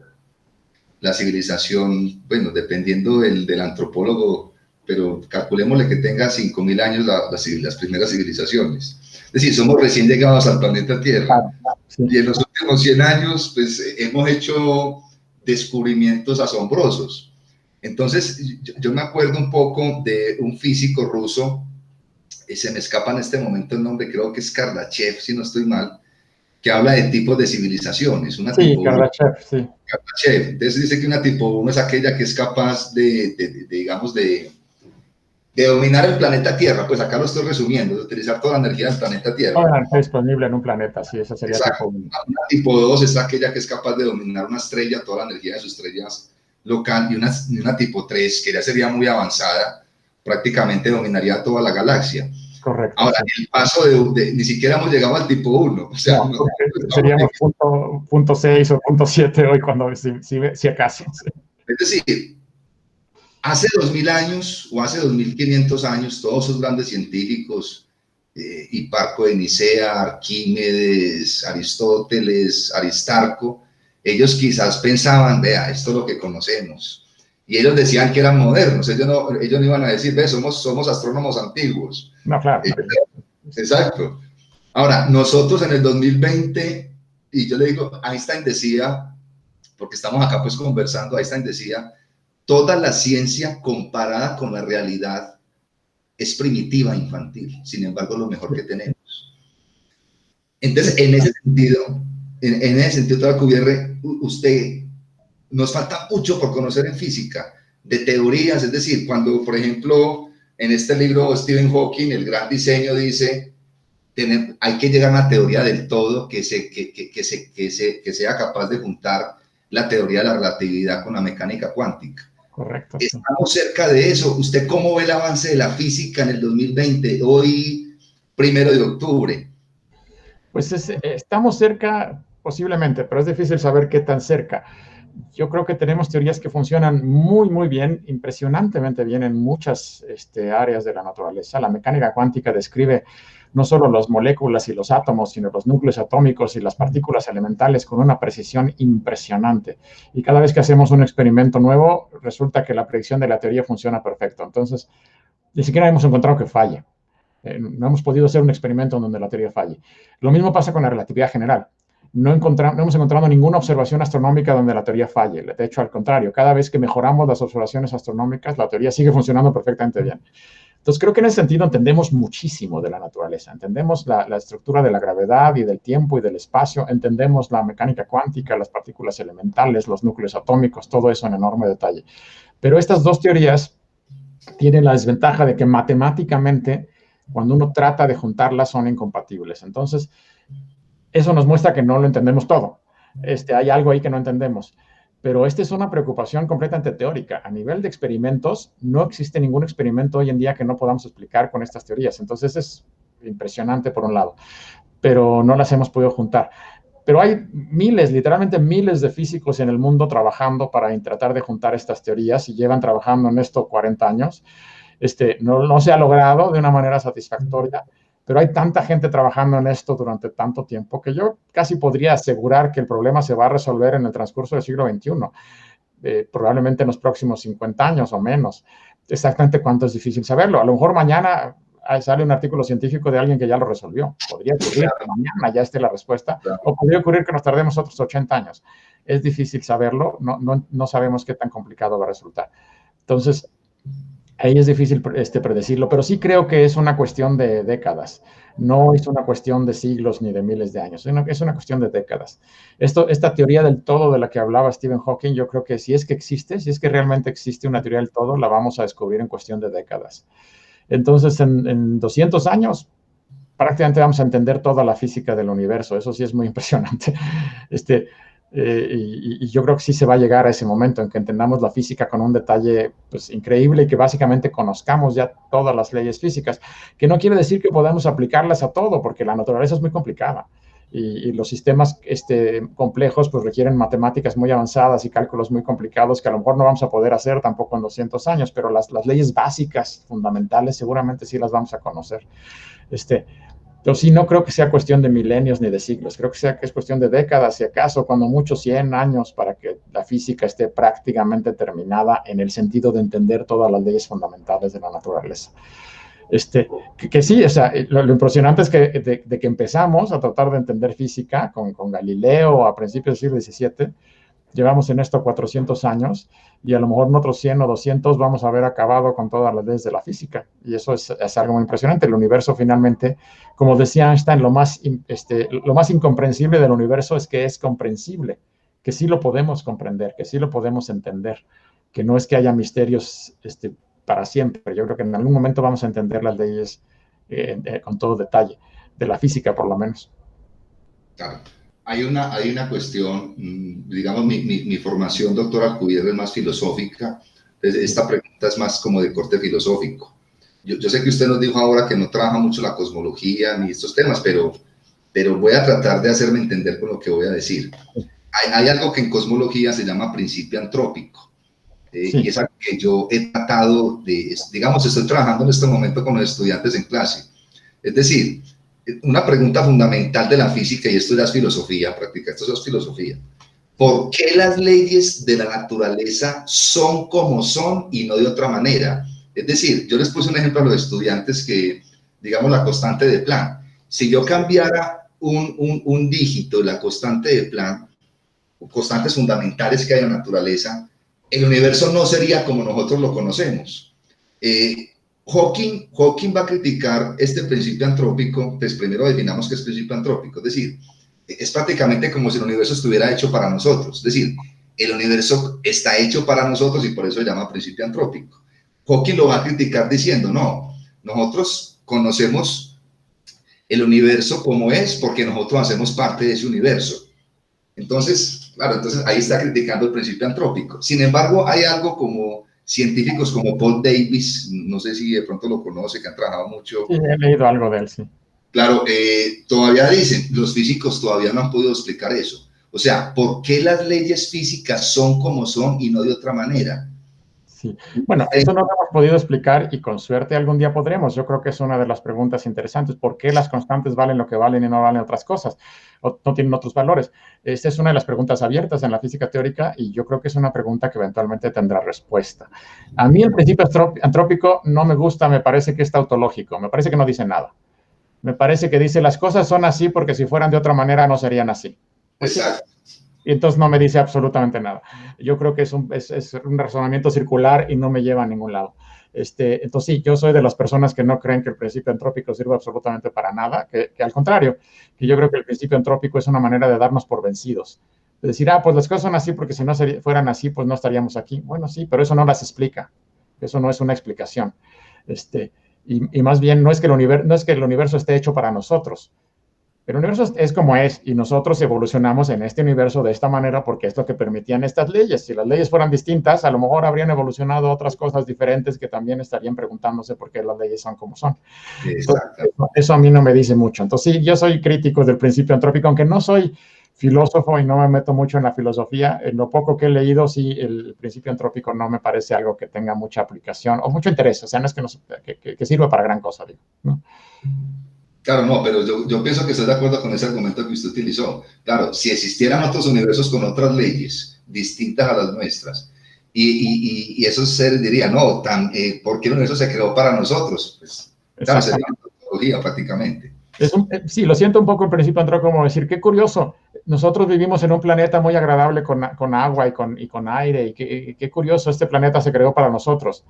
La civilización, bueno, dependiendo del antropólogo, pero calculémosle que tenga 5.000 años las primeras civilizaciones. Es decir, somos recién llegados al planeta Tierra. Sí. Y en los últimos 100 años, pues hemos hecho descubrimientos asombrosos. Entonces, yo me acuerdo un poco de un físico ruso, se me escapa en este momento el nombre, creo que es Kardashev, si no estoy mal, que habla de tipos de civilizaciones. Una sí, tipo Kardashev, sí. Kardashev. Entonces dice que una tipo 1 es aquella que es capaz digamos, de dominar el planeta Tierra. Pues acá lo estoy resumiendo, de utilizar toda la energía del planeta Tierra. Toda la energía disponible en un planeta, sí, esa sería exacto. Tipo 1. Una tipo 2 es aquella que es capaz de dominar una estrella, toda la energía de su estrella local, y una tipo 3, que ya sería muy avanzada, prácticamente dominaría toda la galaxia. Correcto. Ahora, sí. El paso ni siquiera hemos llegado al tipo 1. O sea, no, seríamos punto 6 o punto 7 hoy, cuando si acaso. Sí. Es decir, hace 2.000 años o hace 2.500 años, todos esos grandes científicos, Hiparco de Nicea, Arquímedes, Aristóteles, Aristarco, ellos quizás pensaban, vea, esto es lo que conocemos. Y ellos decían que eran modernos, ellos no iban a decir, ve, somos astrónomos antiguos. No, claro. Exacto. Ahora, nosotros en el 2020, y yo le digo, Einstein decía, porque estamos acá pues conversando, Einstein decía, toda la ciencia comparada con la realidad es primitiva, infantil, sin embargo, lo mejor que tenemos. Entonces, en ese sentido, doctora Cubierre, usted, nos falta mucho por conocer en física, de teorías, es decir, cuando, por ejemplo, en este libro Stephen Hawking, El Gran Diseño, dice, hay que llegar a una teoría del todo que sea capaz de juntar la teoría de la relatividad con la mecánica cuántica. Correcto. Estamos cerca de eso. ¿Usted cómo ve el avance de la física en el 2020, hoy 1 de octubre? Pues estamos cerca, posiblemente, pero es difícil saber qué tan cerca. Yo creo que tenemos teorías que funcionan muy, muy bien, impresionantemente bien en muchas áreas de la naturaleza. La mecánica cuántica describe no solo las moléculas y los átomos, sino los núcleos atómicos y las partículas elementales con una precisión impresionante. Y cada vez que hacemos un experimento nuevo, resulta que la predicción de la teoría funciona perfecto. Entonces, ni siquiera hemos encontrado que falle. No hemos podido hacer un experimento en donde la teoría falle. Lo mismo pasa con la relatividad general. No hemos encontrado ninguna observación astronómica donde la teoría falle. De hecho, al contrario, cada vez que mejoramos las observaciones astronómicas, la teoría sigue funcionando perfectamente bien. Entonces, creo que en ese sentido entendemos muchísimo de la naturaleza. Entendemos la estructura de la gravedad y del tiempo y del espacio. Entendemos la mecánica cuántica, las partículas elementales, los núcleos atómicos, todo eso en enorme detalle. Pero estas dos teorías tienen la desventaja de que matemáticamente, cuando uno trata de juntarlas, son incompatibles. Entonces, eso nos muestra que no lo entendemos todo. Hay algo ahí que no entendemos. Pero esta es una preocupación completamente teórica. A nivel de experimentos, no existe ningún experimento hoy en día que no podamos explicar con estas teorías. Entonces, es impresionante por un lado, pero no las hemos podido juntar. Pero hay miles, literalmente miles de físicos en el mundo trabajando para tratar de juntar estas teorías y llevan trabajando en esto 40 años. No se ha logrado de una manera satisfactoria, pero hay tanta gente trabajando en esto durante tanto tiempo que yo casi podría asegurar que el problema se va a resolver en el transcurso del siglo XXI, probablemente en los próximos 50 años o menos. Exactamente cuánto es difícil saberlo. A lo mejor mañana sale un artículo científico de alguien que ya lo resolvió. Podría ocurrir que mañana ya esté la respuesta, o podría ocurrir que nos tardemos otros 80 años. Es difícil saberlo, no sabemos qué tan complicado va a resultar. Entonces, ahí es difícil predecirlo, pero sí creo que es una cuestión de décadas. No es una cuestión de siglos ni de miles de años. Es una cuestión de décadas. Esta teoría del todo de la que hablaba Stephen Hawking, yo creo que si es que realmente existe una teoría del todo, la vamos a descubrir en cuestión de décadas. Entonces, en 200 años, prácticamente vamos a entender toda la física del universo. Eso sí es muy impresionante. Y yo creo que sí se va a llegar a ese momento en que entendamos la física con un detalle pues, increíble y que básicamente conozcamos ya todas las leyes físicas, que no quiere decir que podamos aplicarlas a todo, porque la naturaleza es muy complicada y los sistemas complejos pues requieren matemáticas muy avanzadas y cálculos muy complicados que a lo mejor no vamos a poder hacer tampoco en 200 años, pero las leyes básicas, fundamentales, seguramente sí las vamos a conocer. Yo sí no creo que sea cuestión de milenios ni de siglos, creo que es cuestión de décadas, si acaso, cuando mucho 100 años para que la física esté prácticamente terminada en el sentido de entender todas las leyes fundamentales de la naturaleza. Que sí, o sea, lo impresionante es que de que empezamos a tratar de entender física con Galileo a principios del siglo XVII, llevamos en esto 400 años y a lo mejor en otros 100 o 200 vamos a haber acabado con todas las leyes de la física. Y eso es algo muy impresionante. El universo finalmente, como decía Einstein, lo más incomprensible del universo es que es comprensible, que sí lo podemos comprender, que sí lo podemos entender, que no es que haya misterios para siempre. Yo creo que en algún momento vamos a entender las leyes con todo detalle, de la física por lo menos. Claro. Hay una cuestión, digamos, mi formación, doctora Alcubierre, es más filosófica. Esta pregunta es más como de corte filosófico. Yo sé que usted nos dijo ahora que no trabaja mucho la cosmología ni estos temas, pero voy a tratar de hacerme entender con lo que voy a decir. Hay algo que en cosmología se llama principio antrópico, sí. Y es algo que yo he tratado de, digamos, estoy trabajando en este momento con los estudiantes en clase. Es decir, una pregunta fundamental de la física, y esto ya es filosofía práctica, esto es filosofía. ¿Por qué las leyes de la naturaleza son como son y no de otra manera? Es decir, yo les puse un ejemplo a los estudiantes que, digamos, la constante de Planck. Si yo cambiara un dígito de la constante de Planck, constantes fundamentales que hay en la naturaleza, el universo no sería como nosotros lo conocemos. Hawking va a criticar este principio antrópico. Pues primero definamos qué es principio antrópico, es decir, es prácticamente como si el universo estuviera hecho para nosotros, es decir, el universo está hecho para nosotros y por eso se llama principio antrópico. Hawking lo va a criticar diciendo, no, nosotros conocemos el universo como es porque nosotros hacemos parte de ese universo. Entonces, claro, entonces ahí está criticando el principio antrópico. Sin embargo, hay algo como científicos como Paul Davies, no sé si de pronto lo conoce, que han trabajado mucho. Sí, he leído algo de él, sí. Claro, todavía dicen, los físicos todavía no han podido explicar eso. O sea, ¿por qué las leyes físicas son como son y no de otra manera? Sí, bueno, eso no lo hemos podido explicar y con suerte algún día podremos. Yo creo que es una de las preguntas interesantes. ¿Por qué las constantes valen lo que valen y no valen otras cosas? O no tienen otros valores. Esta es una de las preguntas abiertas en la física teórica y yo creo que es una pregunta que eventualmente tendrá respuesta. A mí el principio antrópico no me gusta, me parece que es tautológico, me parece que no dice nada. Me parece que dice las cosas son así porque si fueran de otra manera no serían así. Pues exacto. Y entonces no me dice absolutamente nada. Yo creo que es un razonamiento circular y no me lleva a ningún lado. Entonces sí, yo soy de las personas que no creen que el principio antrópico sirva absolutamente para nada, que al contrario, que yo creo que el principio antrópico es una manera de darnos por vencidos. De decir, pues las cosas son así porque si no fueran así, pues no estaríamos aquí. Bueno, sí, pero eso no las explica. Eso no es una explicación. Y más bien no es que el universo esté hecho para nosotros. El universo es como es y nosotros evolucionamos en este universo de esta manera porque es lo que permitían estas leyes. Si las leyes fueran distintas, a lo mejor habrían evolucionado otras cosas diferentes que también estarían preguntándose por qué las leyes son como son. Entonces, eso a mí no me dice mucho. Entonces, sí, yo soy crítico del principio antrópico, aunque no soy filósofo y no me meto mucho en la filosofía. En lo poco que he leído, sí, el principio antrópico no me parece algo que tenga mucha aplicación o mucho interés. O sea, no es que sirva para gran cosa, digo, ¿no? Claro, no, pero yo pienso que estoy de acuerdo con ese argumento que usted utilizó. Claro, si existieran otros universos con otras leyes distintas a las nuestras, y esos seres dirían, no, ¿por qué el universo se creó para nosotros? Pues, claro, sería una tautología prácticamente. Sí, lo siento un poco el principio antrópico, como decir, qué curioso, nosotros vivimos en un planeta muy agradable con agua y con aire, y qué curioso, este planeta se creó para nosotros.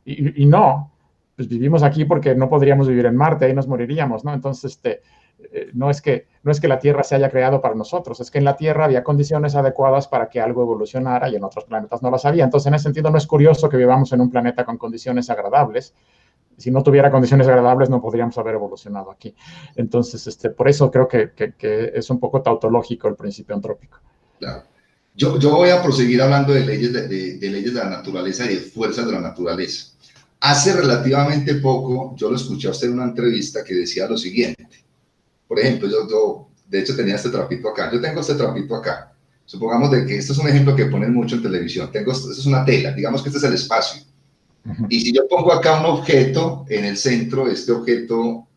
Y no, pues vivimos aquí porque no podríamos vivir en Marte, ahí nos moriríamos, ¿no? Entonces, no es que la Tierra se haya creado para nosotros, es que en la Tierra había condiciones adecuadas para que algo evolucionara y en otros planetas no las había. Entonces, en ese sentido, no es curioso que vivamos en un planeta con condiciones agradables. Si no tuviera condiciones agradables, no podríamos haber evolucionado aquí. Entonces, por eso creo que es un poco tautológico el principio antrópico. Claro. Yo voy a proseguir hablando de leyes de leyes de la naturaleza y de fuerzas de la naturaleza. Hace relativamente poco, yo lo escuché a usted en una entrevista que decía lo siguiente. Por ejemplo, yo de hecho tenía este trapito acá. Yo tengo este trapito acá. Supongamos de que esto es un ejemplo que ponen mucho en televisión. Esto es una tela. Digamos que este es el espacio. Y si yo pongo acá un objeto en el centro, este objeto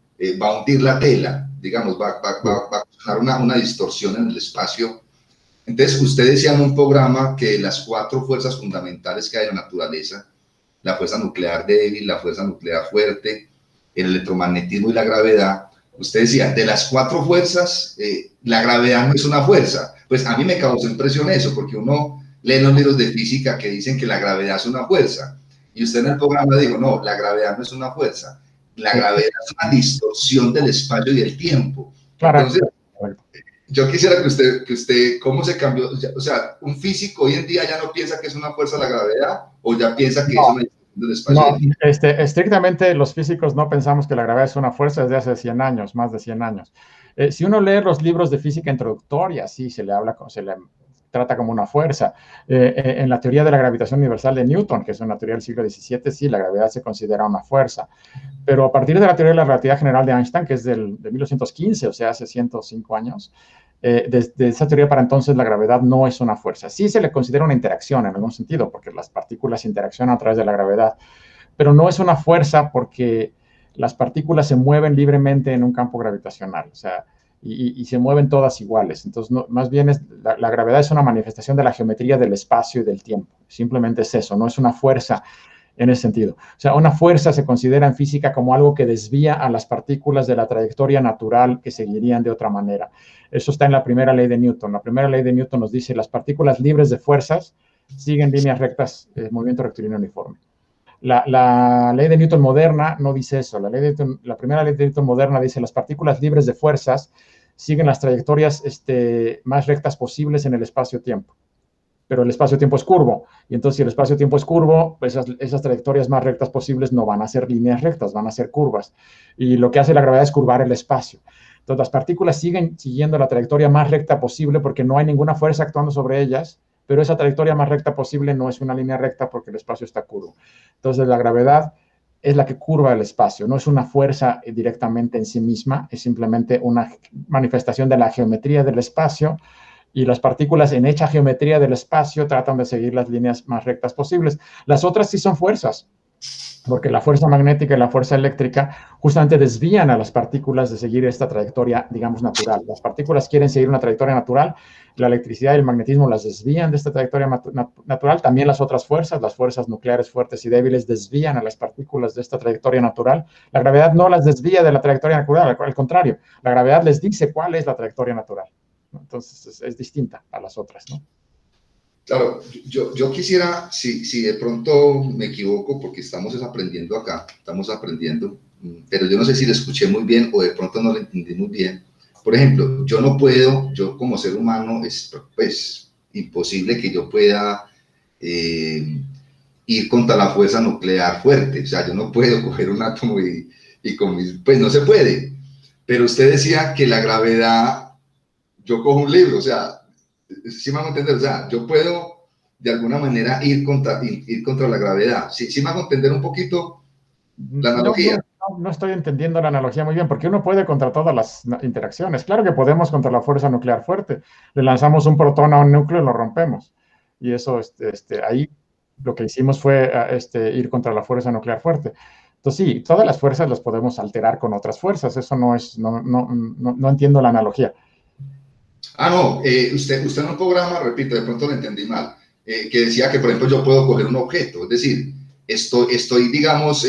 va a hundir la tela, digamos, va a causar una distorsión en el espacio. Entonces, usted decía en un programa que las 4 fuerzas fundamentales que hay en la naturaleza, la fuerza nuclear débil, la fuerza nuclear fuerte, el electromagnetismo y la gravedad, usted decía, de las 4 fuerzas, la gravedad no es una fuerza. Pues a mí me causó impresión eso, porque uno lee los libros de física que dicen que la gravedad es una fuerza. Y usted en el programa dijo, no, la gravedad no es una fuerza, la gravedad es una distorsión del espacio y del tiempo. Entonces, yo quisiera que usted, ¿cómo se cambió? O sea, ¿un físico hoy en día ya no piensa que es una fuerza la gravedad o ya piensa que es una distorsión del espacio y del tiempo? Estrictamente los físicos no pensamos que la gravedad es una fuerza desde hace 100 años, más de 100 años. Si uno lee los libros de física introductoria, sí, se le trata como una fuerza. En la teoría de la gravitación universal de Newton, que es una teoría del siglo XVII, sí, la gravedad se considera una fuerza. Pero a partir de la teoría de la relatividad general de Einstein, que es de 1915, o sea, hace 105 años, desde esa teoría para entonces la gravedad no es una fuerza. Sí se le considera una interacción en algún sentido, porque las partículas interaccionan a través de la gravedad, pero no es una fuerza porque las partículas se mueven libremente en un campo gravitacional. O sea, y se mueven todas iguales. Entonces, más bien la gravedad es una manifestación de la geometría del espacio y del tiempo. Simplemente es eso, no es una fuerza en ese sentido. O sea, una fuerza se considera en física como algo que desvía a las partículas de la trayectoria natural que seguirían de otra manera. Eso está en la primera ley de Newton. La primera ley de Newton nos dice las partículas libres de fuerzas siguen líneas rectas, movimiento rectilíneo uniforme. La ley de Newton moderna no dice eso. La primera ley de Newton moderna dice las partículas libres de fuerzas siguen las trayectorias más rectas posibles en el espacio-tiempo. Pero el espacio-tiempo es curvo. Y entonces, si el espacio-tiempo es curvo, pues esas trayectorias más rectas posibles no van a ser líneas rectas, van a ser curvas. Y lo que hace la gravedad es curvar el espacio. Entonces, las partículas siguen siguiendo la trayectoria más recta posible porque no hay ninguna fuerza actuando sobre ellas, pero esa trayectoria más recta posible no es una línea recta porque el espacio está curvo. Entonces, la gravedad es la que curva el espacio, no es una fuerza directamente en sí misma, es simplemente una manifestación de la geometría del espacio, y las partículas en hecha geometría del espacio tratan de seguir las líneas más rectas posibles. Las otras sí son fuerzas, porque la fuerza magnética y la fuerza eléctrica justamente desvían a las partículas de seguir esta trayectoria, digamos, natural. Las partículas quieren seguir una trayectoria natural, la electricidad y el magnetismo las desvían de esta trayectoria natural. También las otras fuerzas, las fuerzas nucleares fuertes y débiles, desvían a las partículas de esta trayectoria natural. La gravedad no las desvía de la trayectoria natural, al contrario, la gravedad les dice cuál es la trayectoria natural. Entonces es distinta a las otras, ¿no? Claro, yo quisiera, si de pronto me equivoco, porque estamos aprendiendo acá, estamos aprendiendo, pero yo no sé si lo escuché muy bien o de pronto no lo entendí muy bien. Por ejemplo, yo como ser humano, es pues imposible que yo pueda ir contra la fuerza nuclear fuerte. O sea, yo no puedo coger un átomo y con pues no se puede. Pero usted decía que la gravedad, yo cojo un libro, o sea, sí me hago entender, o sea, yo puedo de alguna manera ir contra la gravedad. Sí me hago entender un poquito la analogía. No estoy entendiendo la analogía muy bien, porque uno puede contra todas las interacciones. Claro que podemos contra la fuerza nuclear fuerte. Le lanzamos un protón a un núcleo y lo rompemos. Y eso, ahí lo que hicimos fue ir contra la fuerza nuclear fuerte. Entonces, sí, todas las fuerzas las podemos alterar con otras fuerzas. Eso no entiendo la analogía. No, usted en un programa, repito, de pronto lo entendí mal, que decía que, por ejemplo, yo puedo coger un objeto, es decir, estoy digamos,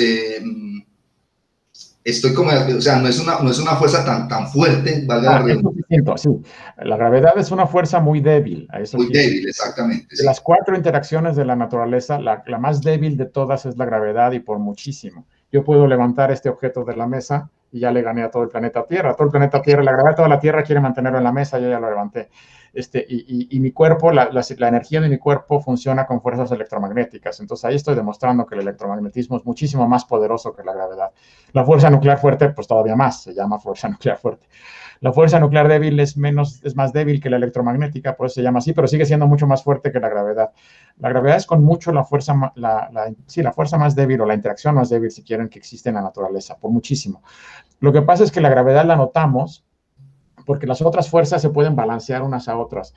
estoy como, o sea, no es una fuerza tan fuerte, valga la redundancia. Sí, la gravedad es una fuerza muy débil. Muy débil, exactamente. De las 4 interacciones de la naturaleza, la más débil de todas es la gravedad y por muchísimo. Yo puedo levantar este objeto de la mesa y ya le gané a todo el planeta Tierra. Todo el planeta Tierra, la gravedad de toda la Tierra quiere mantenerlo en la mesa, yo ya lo levanté. Y mi cuerpo, la energía de mi cuerpo funciona con fuerzas electromagnéticas. Entonces ahí estoy demostrando que el electromagnetismo es muchísimo más poderoso que la gravedad. La fuerza nuclear fuerte, pues todavía más, se llama fuerza nuclear fuerte. La fuerza nuclear débil es más débil que la electromagnética, por eso se llama así, pero sigue siendo mucho más fuerte que la gravedad. La gravedad es con mucho la fuerza más débil o la interacción más débil, si quieren, que existe en la naturaleza, por muchísimo. Lo que pasa es que la gravedad la notamos porque las otras fuerzas se pueden balancear unas a otras.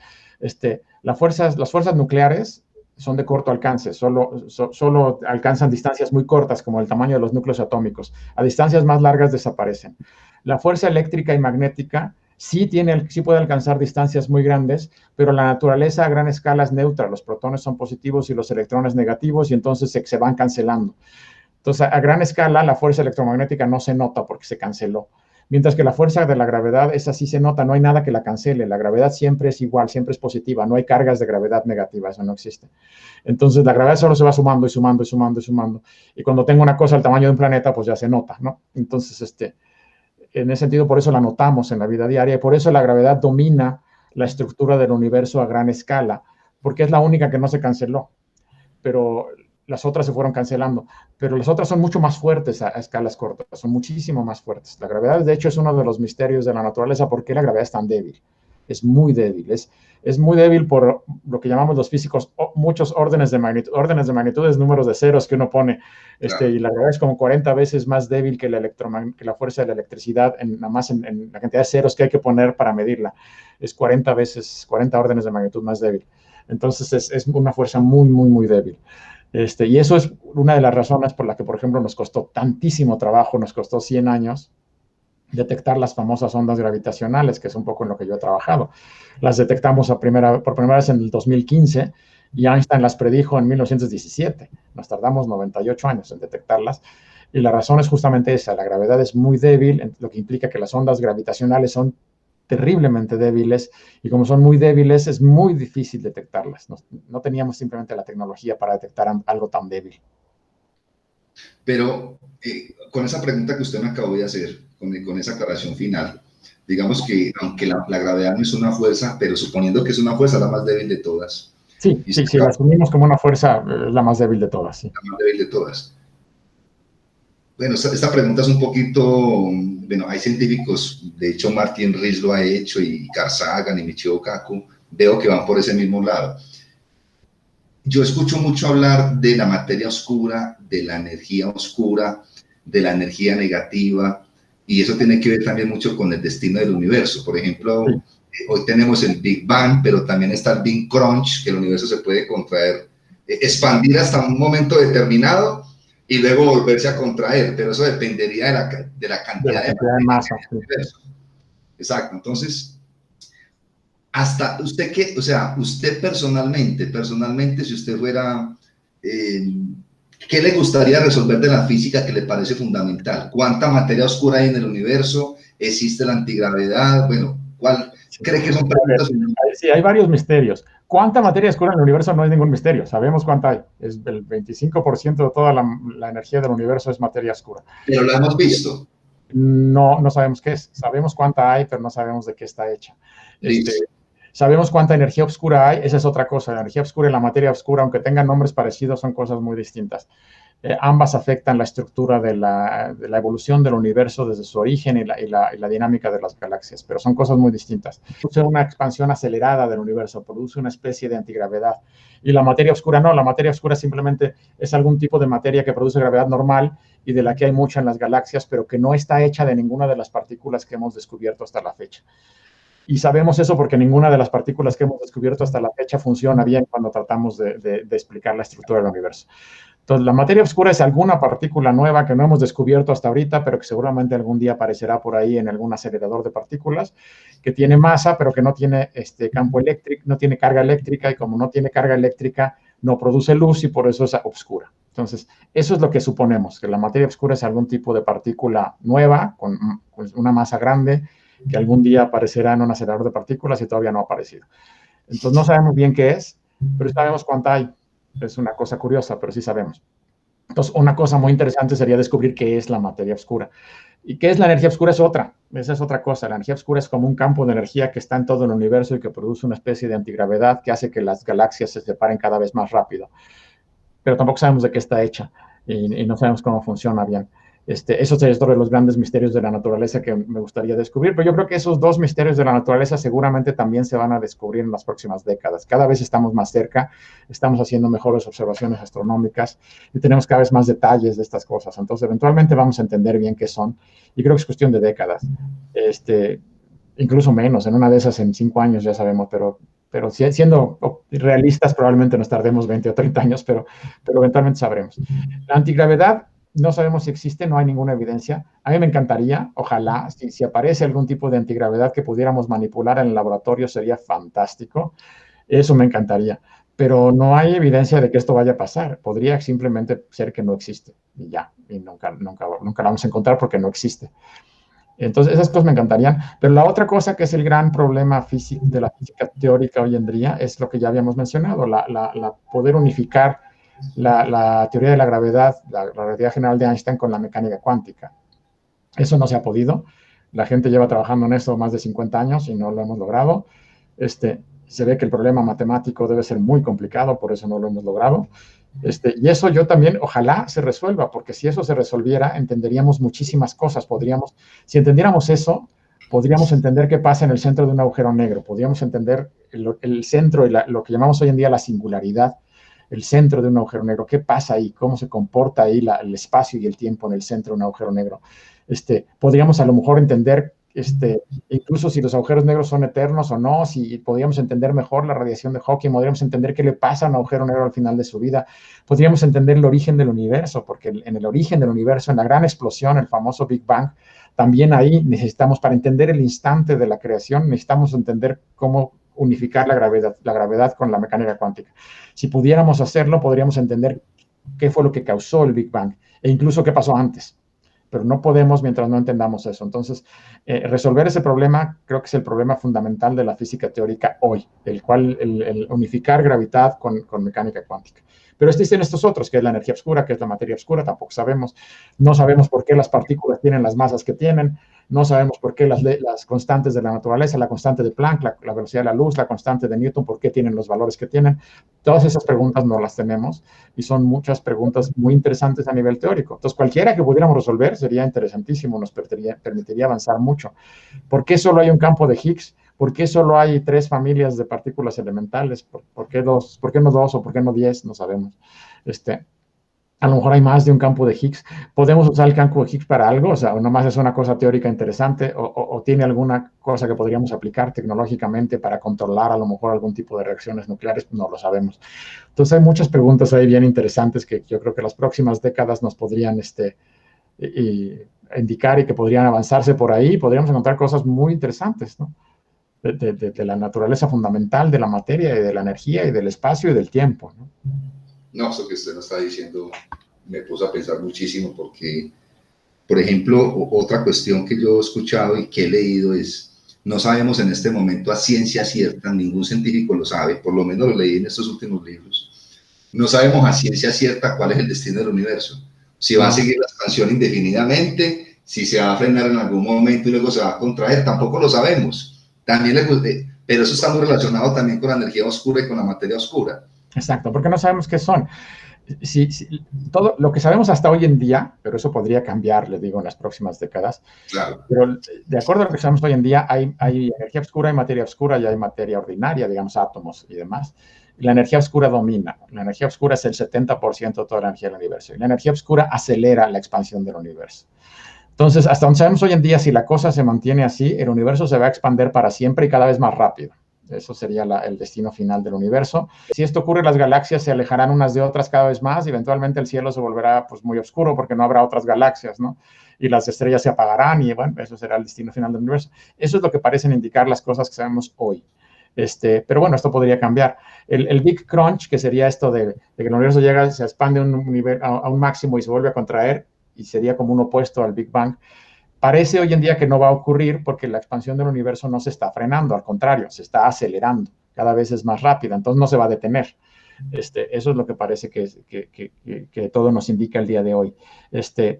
Las fuerzas nucleares son de corto alcance, solo alcanzan distancias muy cortas, como el tamaño de los núcleos atómicos. A distancias más largas desaparecen. La fuerza eléctrica y magnética sí puede alcanzar distancias muy grandes, pero la naturaleza a gran escala es neutra. Los protones son positivos y los electrones negativos, y entonces se van cancelando. Entonces, a gran escala, la fuerza electromagnética no se nota porque se canceló. Mientras que la fuerza de la gravedad, esa sí se nota, no hay nada que la cancele. La gravedad siempre es igual, siempre es positiva, no hay cargas de gravedad negativa, eso no existe. Entonces, la gravedad solo se va sumando y sumando y sumando y sumando. Y cuando tengo una cosa al tamaño de un planeta, pues ya se nota, ¿no? Entonces, en ese sentido, por eso la notamos en la vida diaria y por eso la gravedad domina la estructura del universo a gran escala, porque es la única que no se canceló. Pero las otras se fueron cancelando, pero las otras son mucho más fuertes a escalas cortas, son muchísimo más fuertes. La gravedad, de hecho, es uno de los misterios de la naturaleza. ¿Por qué la gravedad es tan débil? Es muy débil, es muy débil por lo que llamamos los físicos muchos órdenes de magnitud. Órdenes de magnitud es números de ceros que uno pone, claro. Y la gravedad es como 40 veces más débil que la fuerza de la electricidad, nada más en la cantidad de ceros que hay que poner para medirla. Es 40 órdenes de magnitud más débil. Entonces es una fuerza muy, muy, muy débil. Y eso es una de las razones por la que, por ejemplo, nos costó tantísimo trabajo, nos costó 100 años detectar las famosas ondas gravitacionales, que es un poco en lo que yo he trabajado. Las detectamos por primera vez en el 2015 y Einstein las predijo en 1917. Nos tardamos 98 años en detectarlas. Y la razón es justamente esa, la gravedad es muy débil, lo que implica que las ondas gravitacionales son terriblemente débiles, y como son muy débiles, es muy difícil detectarlas. No teníamos simplemente la tecnología para detectar algo tan débil. Pero con esa pregunta que usted me acabó de hacer, con esa aclaración final, digamos que aunque la gravedad no es una fuerza, pero suponiendo que es una fuerza, la más débil de todas. Sí, Y sí, sí, la asumimos como una fuerza, la más débil de todas, sí. la más débil de todas. Bueno, esta pregunta es un poquito, bueno, hay científicos, de hecho Martin Rees lo ha hecho y Carl Sagan y Michio Kaku, veo que van por ese mismo lado. Yo escucho mucho hablar de la materia oscura, de la energía oscura, de la energía negativa, y eso tiene que ver también mucho con el destino del universo. Por ejemplo, hoy tenemos el Big Bang, pero también está el Big Crunch, que el universo se puede contraer, expandir hasta un momento determinado y luego volverse a contraer, pero eso dependería de la cantidad de masa. del universo. Exacto, entonces, hasta usted que, o sea, usted personalmente, si usted fuera, ¿qué le gustaría resolver de la física que le parece fundamental? ¿Cuánta materia oscura hay en el universo? ¿Existe la antigravedad? Bueno, ¿cuál cree que son preguntas? Sí, hay varios misterios. ¿Cuánta materia oscura en el universo? No hay ningún misterio. Sabemos cuánta hay. Es el 25% de toda la energía del universo es materia oscura. Pero lo hemos visto. No, no sabemos qué es. Sabemos cuánta hay, pero no sabemos de qué está hecha. Sabemos cuánta energía oscura hay. Esa es otra cosa. La energía oscura y la materia oscura, aunque tengan nombres parecidos, son cosas muy distintas. Ambas afectan la estructura de la evolución del universo desde su origen y la dinámica de las galaxias, pero son cosas muy distintas. Produce una expansión acelerada del universo, produce una especie de antigravedad. Y la materia oscura no, la materia oscura simplemente es algún tipo de materia que produce gravedad normal y de la que hay mucha en las galaxias, pero que no está hecha de ninguna de las partículas que hemos descubierto hasta la fecha. Y sabemos eso porque ninguna de las partículas que hemos descubierto hasta la fecha funciona bien cuando tratamos de explicar la estructura del universo. Entonces, la materia oscura es alguna partícula nueva que no hemos descubierto hasta ahorita, pero que seguramente algún día aparecerá por ahí en algún acelerador de partículas, que tiene masa, pero que no tiene campo eléctrico, no tiene carga eléctrica, y como no tiene carga eléctrica, no produce luz y por eso es oscura. Entonces, eso es lo que suponemos, que la materia oscura es algún tipo de partícula nueva, con una masa grande, que algún día aparecerá en un acelerador de partículas y todavía no ha aparecido. Entonces, no sabemos bien qué es, pero sabemos cuánta hay. Es una cosa curiosa, pero sí sabemos. Entonces, una cosa muy interesante sería descubrir qué es la materia oscura. ¿Y qué es la energía oscura? Esa es otra cosa. La energía oscura es como un campo de energía que está en todo el universo y que produce una especie de antigravedad que hace que las galaxias se separen cada vez más rápido. Pero tampoco sabemos de qué está hecha y no sabemos cómo funciona bien. Eso es uno de los grandes misterios de la naturaleza que me gustaría descubrir, pero yo creo que esos dos misterios de la naturaleza seguramente también se van a descubrir en las próximas décadas. Cada vez estamos más cerca, estamos haciendo mejores observaciones astronómicas y tenemos cada vez más detalles de estas cosas. Entonces, eventualmente vamos a entender bien qué son, y creo que es cuestión de décadas. Incluso menos, en una de esas en 5 años ya sabemos, pero siendo realistas probablemente nos tardemos 20 o 30 años, pero eventualmente sabremos. La antigravedad no sabemos si existe, no hay ninguna evidencia. A mí me encantaría, ojalá, si aparece algún tipo de antigravedad que pudiéramos manipular en el laboratorio, sería fantástico. Eso me encantaría. Pero no hay evidencia de que esto vaya a pasar. Podría simplemente ser que no existe y ya. Y nunca la vamos a encontrar porque no existe. Entonces, esas cosas me encantarían. Pero la otra cosa que es el gran problema de la física teórica hoy en día es lo que ya habíamos mencionado, la poder unificar la teoría de la gravedad, la relatividad general de Einstein con la mecánica cuántica. Eso no se ha podido. La gente lleva trabajando en eso más de 50 años y no lo hemos logrado. Se ve que el problema matemático debe ser muy complicado, por eso no lo hemos logrado. Y eso yo también, ojalá se resuelva, porque si eso se resolviera, entenderíamos muchísimas cosas. Si entendiéramos eso, podríamos entender qué pasa en el centro de un agujero negro. Podríamos entender el centro y lo que llamamos hoy en día la singularidad, el centro de un agujero negro. ¿Qué pasa ahí? ¿Cómo se comporta ahí el espacio y el tiempo en el centro de un agujero negro? Podríamos a lo mejor entender incluso si los agujeros negros son eternos o no, si podríamos entender mejor la radiación de Hawking, podríamos entender qué le pasa a un agujero negro al final de su vida, podríamos entender el origen del universo, porque en el origen del universo, en la gran explosión, el famoso Big Bang, también ahí necesitamos, para entender el instante de la creación, necesitamos entender cómo unificar la gravedad con la mecánica cuántica. Si pudiéramos hacerlo, podríamos entender qué fue lo que causó el Big Bang e incluso qué pasó antes. Pero no podemos mientras no entendamos eso. Entonces, resolver ese problema creo que es el problema fundamental de la física teórica hoy, el unificar gravedad con mecánica cuántica. Pero existen estos otros, que es la energía oscura, que es la materia oscura, tampoco sabemos. No sabemos por qué las partículas tienen las masas que tienen, no sabemos por qué las constantes de la naturaleza, la constante de Planck, la velocidad de la luz, la constante de Newton, por qué tienen los valores que tienen. Todas esas preguntas no las tenemos y son muchas preguntas muy interesantes a nivel teórico. Entonces, cualquiera que pudiéramos resolver sería interesantísimo, nos permitiría avanzar mucho. ¿Por qué solo hay un campo de Higgs? ¿Por qué solo hay 3 familias de partículas elementales? ¿Por qué no 2 o por qué no 10? No sabemos. A lo mejor hay más de un campo de Higgs. ¿Podemos usar el campo de Higgs para algo? O sea, ¿o nomás es una cosa teórica interesante? ¿O tiene alguna cosa que podríamos aplicar tecnológicamente para controlar a lo mejor algún tipo de reacciones nucleares? No lo sabemos. Entonces hay muchas preguntas ahí bien interesantes que yo creo que las próximas décadas nos podrían indicar y que podrían avanzarse por ahí. Podríamos encontrar cosas muy interesantes, ¿no? De la naturaleza fundamental de la materia y de la energía y del espacio y del tiempo, ¿no? No, eso que usted nos está diciendo me puso a pensar muchísimo porque, por ejemplo, otra cuestión que yo he escuchado y que he leído es, no sabemos en este momento a ciencia cierta, ningún científico lo sabe, por lo menos lo leí en estos últimos libros, no sabemos a ciencia cierta cuál es el destino del universo, si va a seguir la expansión indefinidamente, si se va a frenar en algún momento y luego se va a contraer, tampoco lo sabemos. También pero eso está muy relacionado también con la energía oscura y con la materia oscura. Exacto, porque no sabemos qué son. Todo lo que sabemos hasta hoy en día, pero eso podría cambiar, les digo, en las próximas décadas. Claro. Pero de acuerdo a lo que sabemos hoy en día, hay energía oscura, hay materia oscura y hay materia ordinaria, digamos, átomos y demás. La energía oscura domina. La energía oscura es el 70% de toda la energía del universo. Y la energía oscura acelera la expansión del universo. Entonces, hasta donde sabemos hoy en día, si la cosa se mantiene así, el universo se va a expandir para siempre y cada vez más rápido. Eso sería el destino final del universo. Si esto ocurre, las galaxias se alejarán unas de otras cada vez más y eventualmente el cielo se volverá pues, muy oscuro porque no habrá otras galaxias, ¿no? Y las estrellas se apagarán y, bueno, eso será el destino final del universo. Eso es lo que parecen indicar las cosas que sabemos hoy. Pero bueno, esto podría cambiar. El Big Crunch, que sería esto de que el universo llega, se expande a un máximo y se vuelve a contraer, y sería como un opuesto al Big Bang, parece hoy en día que no va a ocurrir porque la expansión del universo no se está frenando, al contrario, se está acelerando, cada vez es más rápida, entonces no se va a detener. Eso es lo que parece que todo nos indica el día de hoy.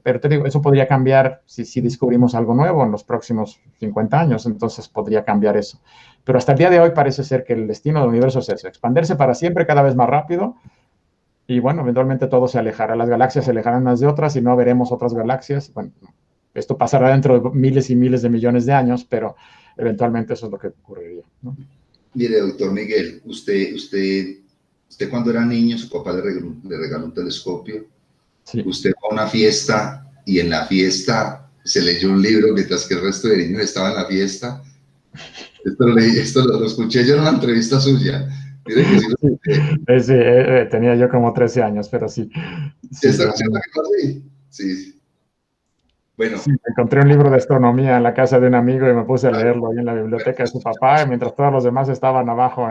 Pero te digo, eso podría cambiar si descubrimos algo nuevo en los próximos 50 años, entonces podría cambiar eso. Pero hasta el día de hoy parece ser que el destino del universo es eso, expandirse para siempre cada vez más rápido. Y bueno, eventualmente todo se alejará, las galaxias se alejarán unas de otras y no veremos otras galaxias. Bueno, esto pasará dentro de miles y miles de millones de años, pero eventualmente eso es lo que ocurriría, ¿no? Mire, doctor Miguel, usted cuando era niño, su papá le regaló un telescopio. Sí. Usted fue a una fiesta y en la fiesta se leyó un libro mientras que el resto de niños estaba en la fiesta. Esto lo escuché yo en una entrevista suya. Mire que sí, tenía yo como 13 años, pero sí. ¿Esta cosa que pasó ahí? Sí. Bueno. Sí, encontré un libro de astronomía en la casa de un amigo y me puse a leerlo ahí en la biblioteca de su papá, y mientras todos los demás estaban abajo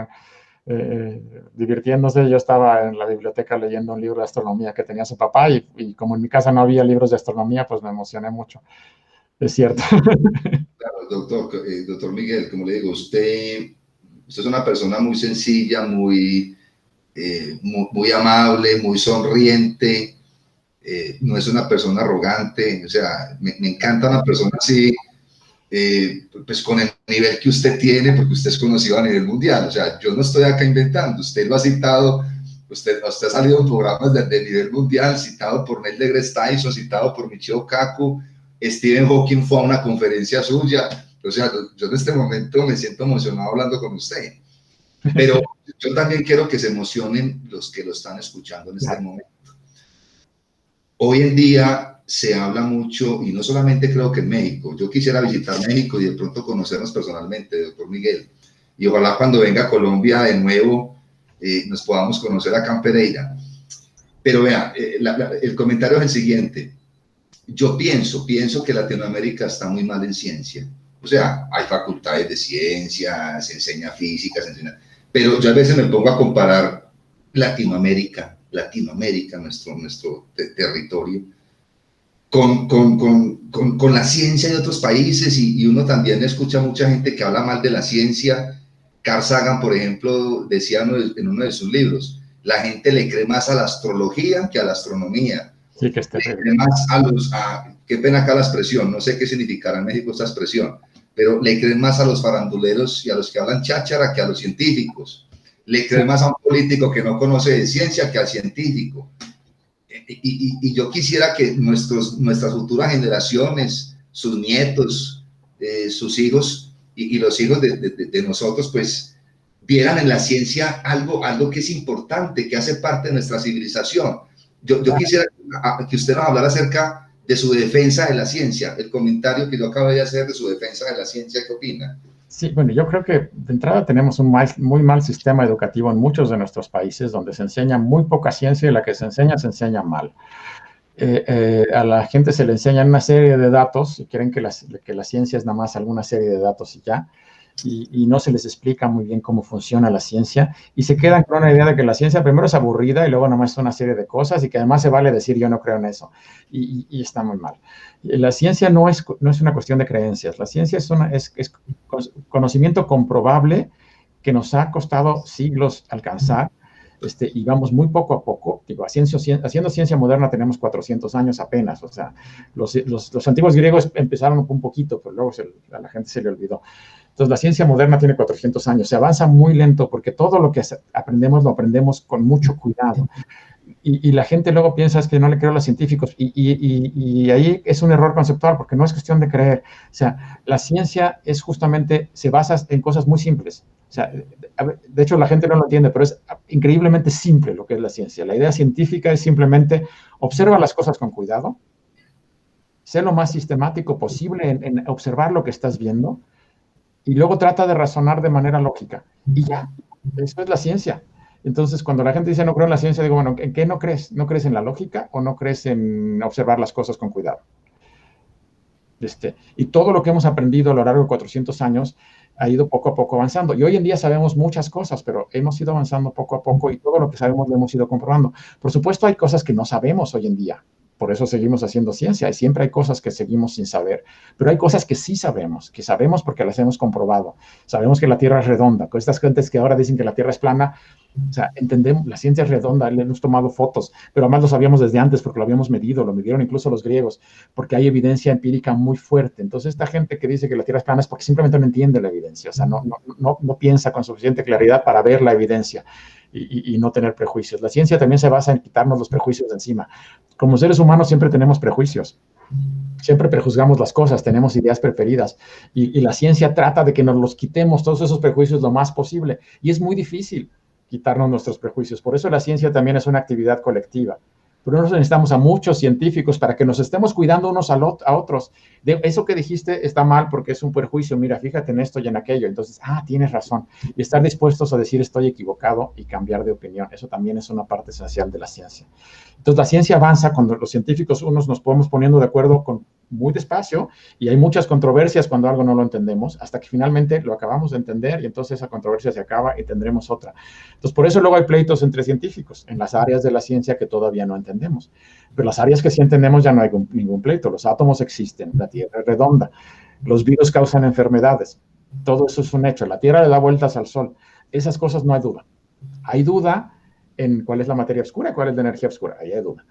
divirtiéndose, yo estaba en la biblioteca leyendo un libro de astronomía que tenía su papá, y como en mi casa no había libros de astronomía, pues me emocioné mucho. Es cierto. Claro, doctor Miguel, como le digo, usted es una persona muy sencilla, muy amable, muy sonriente. No es una persona arrogante, o sea, me encanta una persona así, pues con el nivel que usted tiene, porque usted es conocido a nivel mundial. O sea, yo no estoy acá inventando, usted lo ha citado, usted ha salido en programas de nivel mundial, citado por Neil deGrasse Tyson, citado por Michio Kaku, Stephen Hawking fue a una conferencia suya. O sea, yo en este momento me siento emocionado hablando con usted, pero yo también quiero que se emocionen los que lo están escuchando en este momento. Hoy en día se habla mucho, y no solamente creo que en México, yo quisiera visitar México y de pronto conocernos personalmente, doctor Miguel, y ojalá cuando venga a Colombia de nuevo nos podamos conocer acá en Pereira. Pero vea, el comentario es el siguiente. Yo pienso que Latinoamérica está muy mal en ciencia. O sea, hay facultades de ciencia, se enseña física, se enseña, pero yo a veces me pongo a comparar Latinoamérica, nuestro territorio, con la ciencia de otros países, y uno también escucha mucha gente que habla mal de la ciencia. Carl Sagan, por ejemplo, decía en uno de sus libros, la gente le cree más a la astrología que a la astronomía. Sí, que es terrible. Le cree más qué pena acá la expresión, no sé qué significará en México esta expresión, pero le creen más a los faranduleros y a los que hablan cháchara que a los científicos. Le creen más a un político que no conoce de ciencia que al científico. Y yo quisiera que nuestras futuras generaciones, sus nietos, sus hijos y los hijos de nosotros, pues vieran en la ciencia algo que es importante, que hace parte de nuestra civilización. Yo quisiera que usted nos hablara acerca de su defensa de la ciencia, el comentario que yo acabo de hacer de su defensa de la ciencia. ¿Qué opina? Sí, bueno, yo creo que de entrada tenemos un muy mal sistema educativo en muchos de nuestros países, donde se enseña muy poca ciencia y la que se enseña mal. A la gente se le enseñan una serie de datos y creen que la ciencia es nada más alguna serie de datos y ya, y no se les explica muy bien cómo funciona la ciencia, y se quedan con una idea de que la ciencia primero es aburrida y luego nada más es una serie de cosas, y que además se vale decir yo no creo en eso, y está muy mal. La ciencia no es una cuestión de creencias, la ciencia es conocimiento comprobable que nos ha costado siglos alcanzar, y vamos muy poco a poco. Digo, haciendo ciencia moderna tenemos 400 años apenas, o sea, los antiguos griegos empezaron un poquito, pero luego a la gente se le olvidó. Entonces, la ciencia moderna tiene 400 años, se avanza muy lento porque todo lo que aprendemos lo aprendemos con mucho cuidado. Y la gente luego piensa es que no le creo a los científicos, y ahí es un error conceptual, porque no es cuestión de creer. O sea, la ciencia es justamente, se basa en cosas muy simples. O sea, de hecho la gente no lo entiende, pero es increíblemente simple lo que es la ciencia. La idea científica es simplemente observa las cosas con cuidado, sé lo más sistemático posible en observar lo que estás viendo, y luego trata de razonar de manera lógica. Y ya, eso es la ciencia. Entonces, cuando la gente dice no creo en la ciencia, digo, bueno, ¿en qué no crees? ¿No crees en la lógica o no crees en observar las cosas con cuidado? Y todo lo que hemos aprendido a lo largo de 400 años ha ido poco a poco avanzando. Y hoy en día sabemos muchas cosas, pero hemos ido avanzando poco a poco, y todo lo que sabemos lo hemos ido comprobando. Por supuesto, hay cosas que no sabemos hoy en día. Por eso seguimos haciendo ciencia, y siempre hay cosas que seguimos sin saber, pero hay cosas que sí sabemos, porque las hemos comprobado. Sabemos que la Tierra es redonda. Con estas gentes que ahora dicen que la Tierra es plana, o sea, entendemos, la ciencia es redonda, le hemos tomado fotos, pero además lo sabíamos desde antes porque lo habíamos medido, lo midieron incluso los griegos, porque hay evidencia empírica muy fuerte. Entonces, esta gente que dice que la Tierra es plana es porque simplemente no entiende la evidencia, o sea, no piensa con suficiente claridad para ver la evidencia y no tener prejuicios. La ciencia también se basa en quitarnos los prejuicios de encima. Como seres humanos siempre tenemos prejuicios. Siempre prejuzgamos las cosas, tenemos ideas preferidas, y la ciencia trata de que nos los quitemos todos esos prejuicios lo más posible, y es muy difícil quitarnos nuestros prejuicios. Por eso la ciencia también es una actividad colectiva. Pero nosotros necesitamos a muchos científicos para que nos estemos cuidando unos a otros. Eso que dijiste está mal porque es un perjuicio. Mira, fíjate en esto y en aquello. Entonces, tienes razón. Y estar dispuestos a decir estoy equivocado y cambiar de opinión. Eso también es una parte esencial de la ciencia. Entonces, la ciencia avanza cuando los científicos unos nos podemos poniendo de acuerdo muy despacio, y hay muchas controversias cuando algo no lo entendemos, hasta que finalmente lo acabamos de entender, y entonces esa controversia se acaba y tendremos otra. Entonces, por eso luego hay pleitos entre científicos en las áreas de la ciencia que todavía no entendemos. Pero las áreas que sí entendemos ya no hay ningún pleito. Los átomos existen, la Tierra es redonda, los virus causan enfermedades, todo eso es un hecho. La Tierra le da vueltas al Sol. Esas cosas no hay duda. Hay duda en cuál es la materia oscura y cuál es la energía oscura. Ahí hay duda.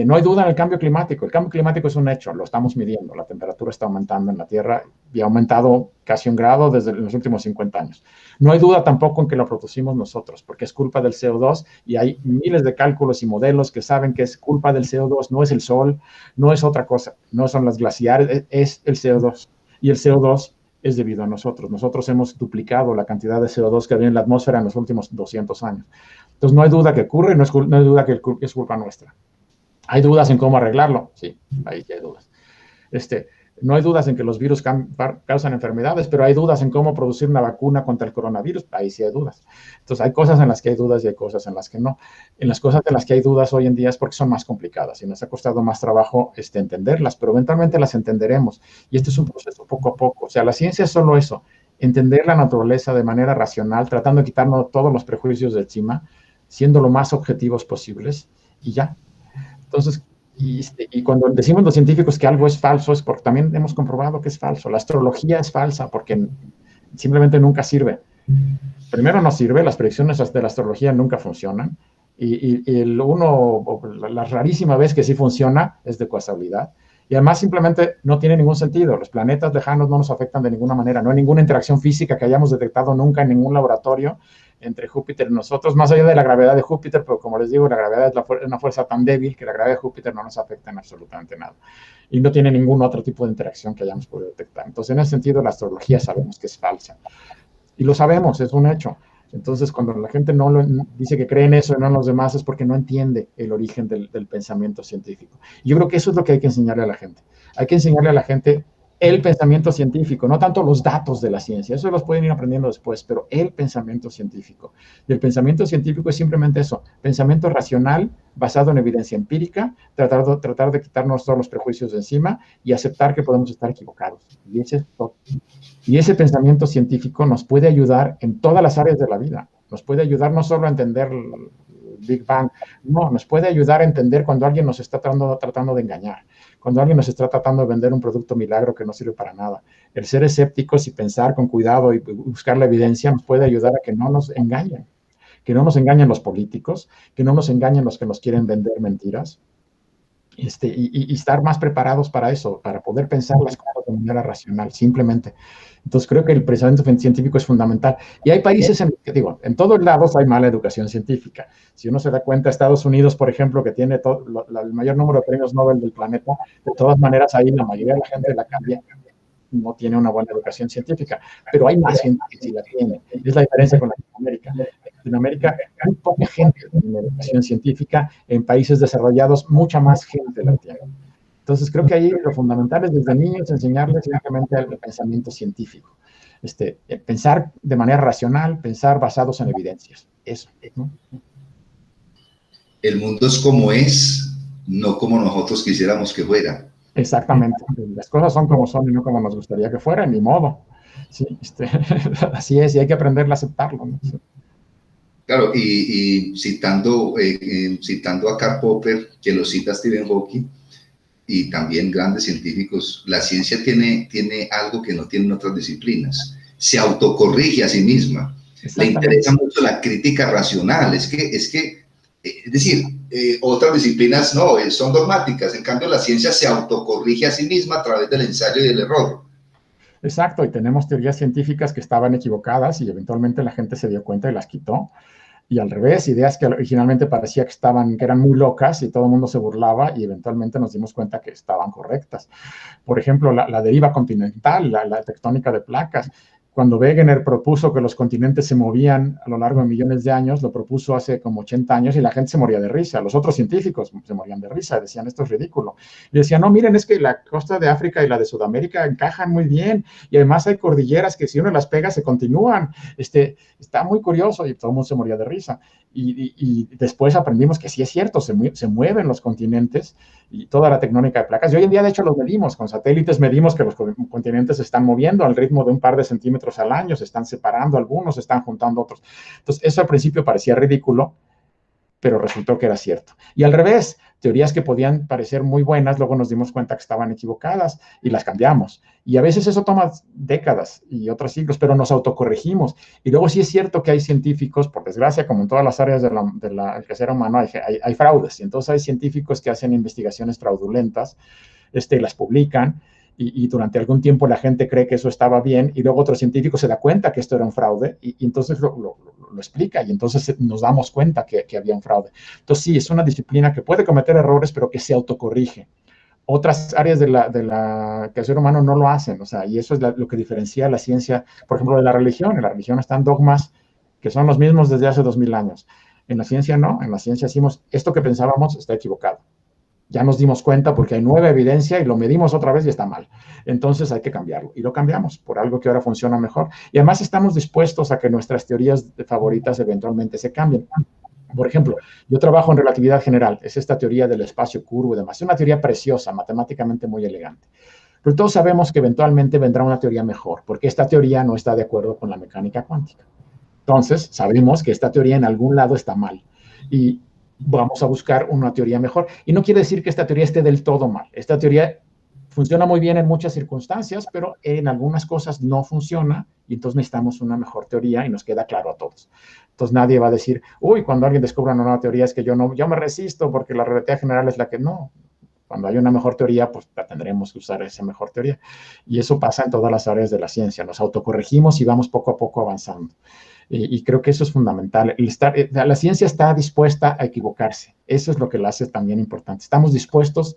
No hay duda en el cambio climático. El cambio climático es un hecho, lo estamos midiendo. La temperatura está aumentando en la Tierra y ha aumentado casi 1 grado desde los últimos 50 años. No hay duda tampoco en que lo producimos nosotros, porque es culpa del CO2, y hay miles de cálculos y modelos que saben que es culpa del CO2, no es el sol, no es otra cosa, no son las glaciares, es el CO2. Y el CO2 es debido a nosotros. Nosotros hemos duplicado la cantidad de CO2 que había en la atmósfera en los últimos 200 años. Entonces, no hay duda que ocurre, no hay duda que es culpa nuestra. ¿Hay dudas en cómo arreglarlo? Sí, ahí sí hay dudas. No hay dudas en que los virus causan enfermedades, pero hay dudas en cómo producir una vacuna contra el coronavirus. Ahí sí hay dudas. Entonces, hay cosas en las que hay dudas y hay cosas en las que no. En las cosas en las que hay dudas hoy en día es porque son más complicadas y nos ha costado más trabajo entenderlas, pero eventualmente las entenderemos. Y este es un proceso poco a poco. O sea, la ciencia es solo eso, entender la naturaleza de manera racional, tratando de quitarnos todos los prejuicios de encima, siendo lo más objetivos posibles y ya. Entonces, y cuando decimos los científicos que algo es falso, es porque también hemos comprobado que es falso. La astrología es falsa porque simplemente nunca sirve. Primero no sirve, las predicciones de la astrología nunca funcionan. Y la rarísima vez que sí funciona es de casualidad. Y además simplemente no tiene ningún sentido. Los planetas lejanos no nos afectan de ninguna manera. No hay ninguna interacción física que hayamos detectado nunca en ningún laboratorio entre Júpiter y nosotros, más allá de la gravedad de Júpiter, pero como les digo, la gravedad es una fuerza tan débil que la gravedad de Júpiter no nos afecta en absolutamente nada. Y no tiene ningún otro tipo de interacción que hayamos podido detectar. Entonces, en ese sentido, la astrología sabemos que es falsa. Y lo sabemos, es un hecho. Entonces, cuando la gente dice que cree en eso y no en los demás, es porque no entiende el origen del pensamiento científico. Y yo creo que eso es lo que hay que enseñarle a la gente. Hay que enseñarle a la gente el pensamiento científico, no tanto los datos de la ciencia, eso los pueden ir aprendiendo después, pero el pensamiento científico. Y el pensamiento científico es simplemente eso, pensamiento racional basado en evidencia empírica, tratar de quitarnos todos los prejuicios de encima y aceptar que podemos estar equivocados. Y ese pensamiento científico nos puede ayudar en todas las áreas de la vida. Nos puede ayudar no solo a entender el Big Bang, no, nos puede ayudar a entender cuando alguien nos está tratando de engañar, cuando alguien nos está tratando de vender un producto milagro que no sirve para nada. El ser escépticos y pensar con cuidado y buscar la evidencia nos puede ayudar a que no nos engañen, que no nos engañen los políticos, que no nos engañen los que nos quieren vender mentiras. Y estar más preparados para eso, para poder pensar las cosas de manera racional, simplemente. Entonces, creo que el pensamiento científico es fundamental. Y hay países en que, digo, en todos lados hay mala educación científica. Si uno se da cuenta, Estados Unidos, por ejemplo, que tiene el mayor número de premios Nobel del planeta, de todas maneras, ahí la mayoría de la gente la cambia, no tiene una buena educación científica, pero hay más gente que sí la tiene. Es la diferencia con Latinoamérica. En Latinoamérica, muy poca gente tiene educación científica. En países desarrollados, mucha más gente la tiene. Entonces, creo que ahí lo fundamental es desde niños enseñarles simplemente el pensamiento científico. Pensar de manera racional, pensar basados en evidencias. Eso, ¿no? El mundo es como es, no como nosotros quisiéramos que fuera. Exactamente. Las cosas son como son y no como nos gustaría que fueran, ni modo. Sí, así es, y hay que aprender a aceptarlo, ¿no? Sí. Claro, y citando a Karl Popper, que lo cita Stephen Hawking, y también grandes científicos, la ciencia tiene algo que no tienen otras disciplinas. Se autocorrige a sí misma. Le interesa mucho la crítica racional. Es decir, otras disciplinas no, son dogmáticas. En cambio, la ciencia se autocorrige a sí misma a través del ensayo y del error. Exacto, y tenemos teorías científicas que estaban equivocadas y eventualmente la gente se dio cuenta y las quitó. Y al revés, ideas que originalmente parecía que eran muy locas y todo el mundo se burlaba y eventualmente nos dimos cuenta que estaban correctas. Por ejemplo, la deriva continental, la tectónica de placas. Cuando Wegener propuso que los continentes se movían a lo largo de millones de años, lo propuso hace como 80 años y la gente se moría de risa. Los otros científicos se morían de risa, decían, esto es ridículo. Y decían, no, miren, es que la costa de África y la de Sudamérica encajan muy bien y además hay cordilleras que si uno las pega se continúan. Está muy curioso y todo el mundo se moría de risa. Y después aprendimos que sí es cierto, se mueven los continentes y toda la tectónica de placas. Y hoy en día, de hecho, los medimos. Con satélites medimos que los continentes se están moviendo al ritmo de un par de centímetros al año, se están separando algunos, se están juntando otros. Entonces, eso al principio parecía ridículo, pero resultó que era cierto. Y al revés, teorías que podían parecer muy buenas, luego nos dimos cuenta que estaban equivocadas y las cambiamos. Y a veces eso toma décadas y otros siglos, pero nos autocorregimos. Y luego sí es cierto que hay científicos, por desgracia, como en todas las áreas del quehacer humano, hay fraudes. Y entonces hay científicos que hacen investigaciones fraudulentas, las publican, y durante algún tiempo la gente cree que eso estaba bien y luego otro científico se da cuenta que esto era un fraude y entonces lo explica y entonces nos damos cuenta que había un fraude. Entonces sí, es una disciplina que puede cometer errores pero que se autocorrige. Otras áreas del quehacer humano no lo hacen, o sea, y eso es lo que diferencia la ciencia, por ejemplo, de la religión. En la religión están dogmas que son los mismos desde hace 2000 años. En la ciencia no, en la ciencia decimos, esto que pensábamos está equivocado. Ya nos dimos cuenta porque hay nueva evidencia y lo medimos otra vez y está mal. Entonces hay que cambiarlo. Y lo cambiamos por algo que ahora funciona mejor. Y además estamos dispuestos a que nuestras teorías favoritas eventualmente se cambien. Por ejemplo, yo trabajo en relatividad general. Es esta teoría del espacio curvo y demás. Es una teoría preciosa, matemáticamente muy elegante. Pero todos sabemos que eventualmente vendrá una teoría mejor, porque esta teoría no está de acuerdo con la mecánica cuántica. Entonces, sabemos que esta teoría en algún lado está mal. Y vamos a buscar una teoría mejor. Y no quiere decir que esta teoría esté del todo mal. Esta teoría funciona muy bien en muchas circunstancias, pero en algunas cosas no funciona y entonces necesitamos una mejor teoría y nos queda claro a todos. Entonces nadie va a decir, uy, cuando alguien descubra una nueva teoría es que yo me resisto porque la relatividad general es la que no. Cuando hay una mejor teoría, pues tendremos que usar esa mejor teoría. Y eso pasa en todas las áreas de la ciencia. Nos autocorregimos y vamos poco a poco avanzando. Y creo que eso es fundamental. La ciencia está dispuesta a equivocarse. Eso es lo que la hace también importante. Estamos dispuestos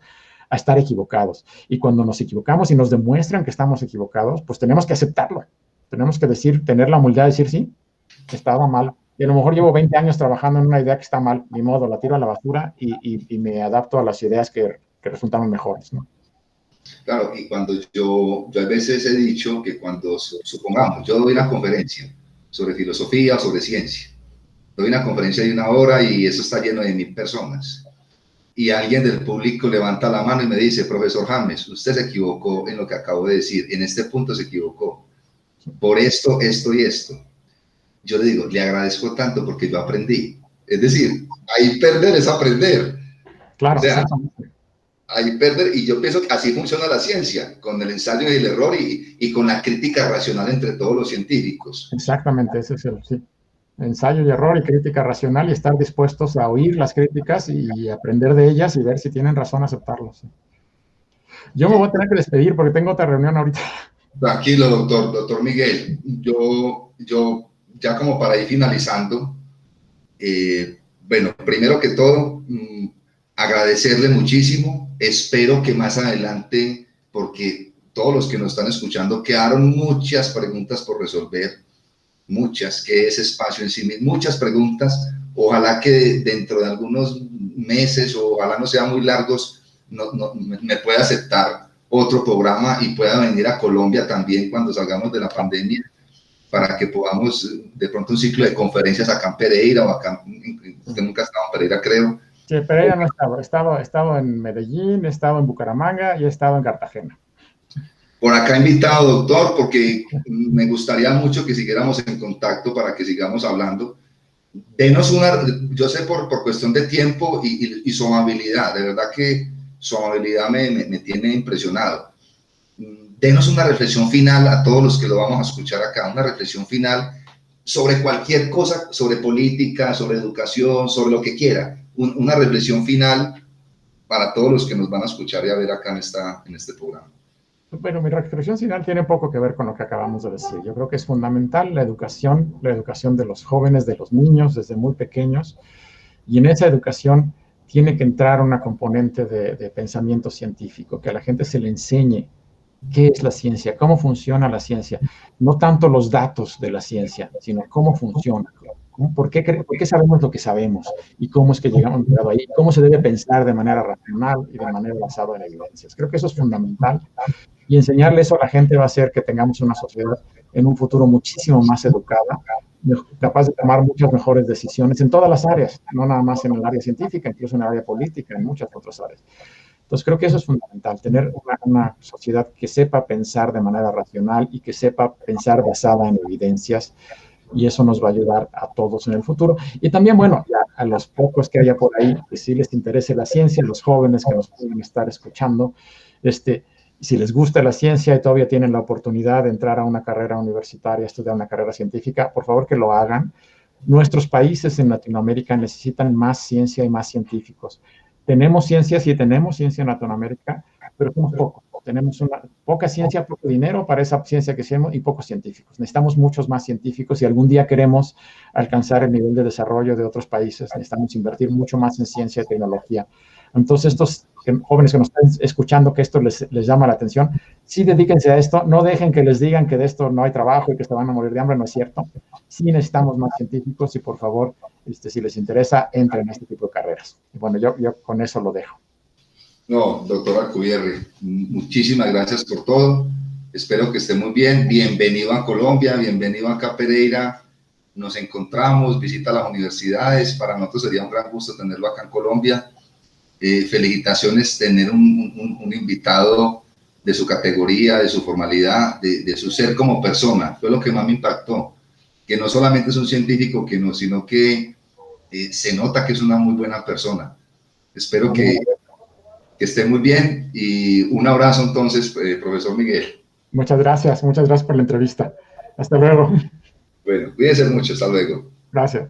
a estar equivocados. Y cuando nos equivocamos y nos demuestran que estamos equivocados, pues tenemos que aceptarlo. Tenemos que tener la humildad de decir, sí, estaba mal. Y a lo mejor llevo 20 años trabajando en una idea que está mal, ni modo, la tiro a la basura y me adapto a las ideas que resultaron mejores, ¿no? Claro, y cuando yo a veces he dicho que cuando, supongamos, yo doy una conferencia sobre filosofía o sobre ciencia, doy una conferencia de 1 hora y eso está lleno de 1000 personas. Y alguien del público levanta la mano y me dice, profesor James, usted se equivocó en lo que acabo de decir, en este punto se equivocó, por esto, esto y esto. Yo le digo, le agradezco tanto porque yo aprendí. Es decir, ahí perder es aprender. Claro, O sea, ahí perder, y yo pienso que así funciona la ciencia, con el ensayo y el error y con la crítica racional entre todos los científicos. exactamente, ese es el, sí. Ensayo y error y crítica racional y estar dispuestos a oír las críticas y aprender de ellas y ver si tienen razón aceptarlos. ¿Sí? Yo me voy a tener que despedir porque tengo otra reunión ahorita. Tranquilo, doctor Miguel. Yo ya como para ir finalizando, bueno, primero que todo, agradecerle muchísimo. Espero que más adelante, porque todos los que nos están escuchando quedaron muchas preguntas por resolver, muchas, que ese espacio en sí mismo, muchas preguntas. Ojalá que dentro de algunos meses, o ojalá no sean muy largos, me pueda aceptar otro programa y pueda venir a Colombia también cuando salgamos de la pandemia, para que podamos de pronto un ciclo de conferencias acá en Pereira o acá, usted nunca ha estado en Pereira, creo. Sí, Pereira no he estado en Medellín, he estado en Bucaramanga y he estado en Cartagena. Por acá invitado, doctor, porque me gustaría mucho que siguiéramos en contacto para que sigamos hablando. Denos yo sé por cuestión de tiempo y su amabilidad, de verdad que su amabilidad me tiene impresionado. Denos una reflexión final a todos los que lo vamos a escuchar acá, una reflexión final sobre cualquier cosa, sobre política, sobre educación, sobre lo que quiera. Una reflexión final para todos los que nos van a escuchar y a ver acá en este programa. Bueno, mi reflexión final tiene poco que ver con lo que acabamos de decir. Yo creo que es fundamental la educación de los jóvenes, de los niños, desde muy pequeños, y en esa educación tiene que entrar una componente de pensamiento científico, que a la gente se le enseñe qué es la ciencia, cómo funciona la ciencia, no tanto los datos de la ciencia, sino cómo funciona, ¿no? ¿Por qué sabemos lo que sabemos? ¿Y cómo es que llegamos ahí? ¿Cómo se debe pensar de manera racional y de manera basada en evidencias? Creo que eso es fundamental. Y enseñarle eso a la gente va a hacer que tengamos una sociedad en un futuro muchísimo más educada, capaz de tomar muchas mejores decisiones en todas las áreas, no nada más en el área científica, incluso en el área política, en muchas otras áreas. Entonces creo que eso es fundamental, tener una sociedad que sepa pensar de manera racional y que sepa pensar basada en evidencias, y eso nos va a ayudar a todos en el futuro. Y también, bueno, a los pocos que haya por ahí que sí les interese la ciencia, los jóvenes que nos pueden estar escuchando, si les gusta la ciencia y todavía tienen la oportunidad de entrar a una carrera universitaria, estudiar una carrera científica, por favor que lo hagan. Nuestros países en Latinoamérica necesitan más ciencia y más científicos. Tenemos ciencia, sí tenemos ciencia en Latinoamérica, pero somos pocos. Tenemos poca ciencia, poco dinero para esa ciencia que hacemos y pocos científicos. Necesitamos muchos más científicos y algún día queremos alcanzar el nivel de desarrollo de otros países. Necesitamos invertir mucho más en ciencia y tecnología. Entonces, estos jóvenes que nos están escuchando, que esto les llama la atención, sí dedíquense a esto, no dejen que les digan que de esto no hay trabajo y que se van a morir de hambre, no es cierto. Sí necesitamos más científicos y por favor, si les interesa, entren en este tipo de carreras. Y bueno, yo con eso lo dejo. No, doctor Alcubierre, muchísimas gracias por todo. Espero que esté muy bien. Bienvenido a Colombia, bienvenido acá a Pereira. Nos encontramos, visita las universidades. Para nosotros sería un gran gusto tenerlo acá en Colombia. Felicitaciones tener un invitado de su categoría, de su formalidad, de su ser como persona. Fue lo que más me impactó. Que no solamente es un científico, sino que se nota que es una muy buena persona. Espero que esté muy bien y un abrazo entonces, profesor Miguel. Muchas gracias por la entrevista. Hasta luego. Bueno, cuídense mucho, hasta luego. Gracias.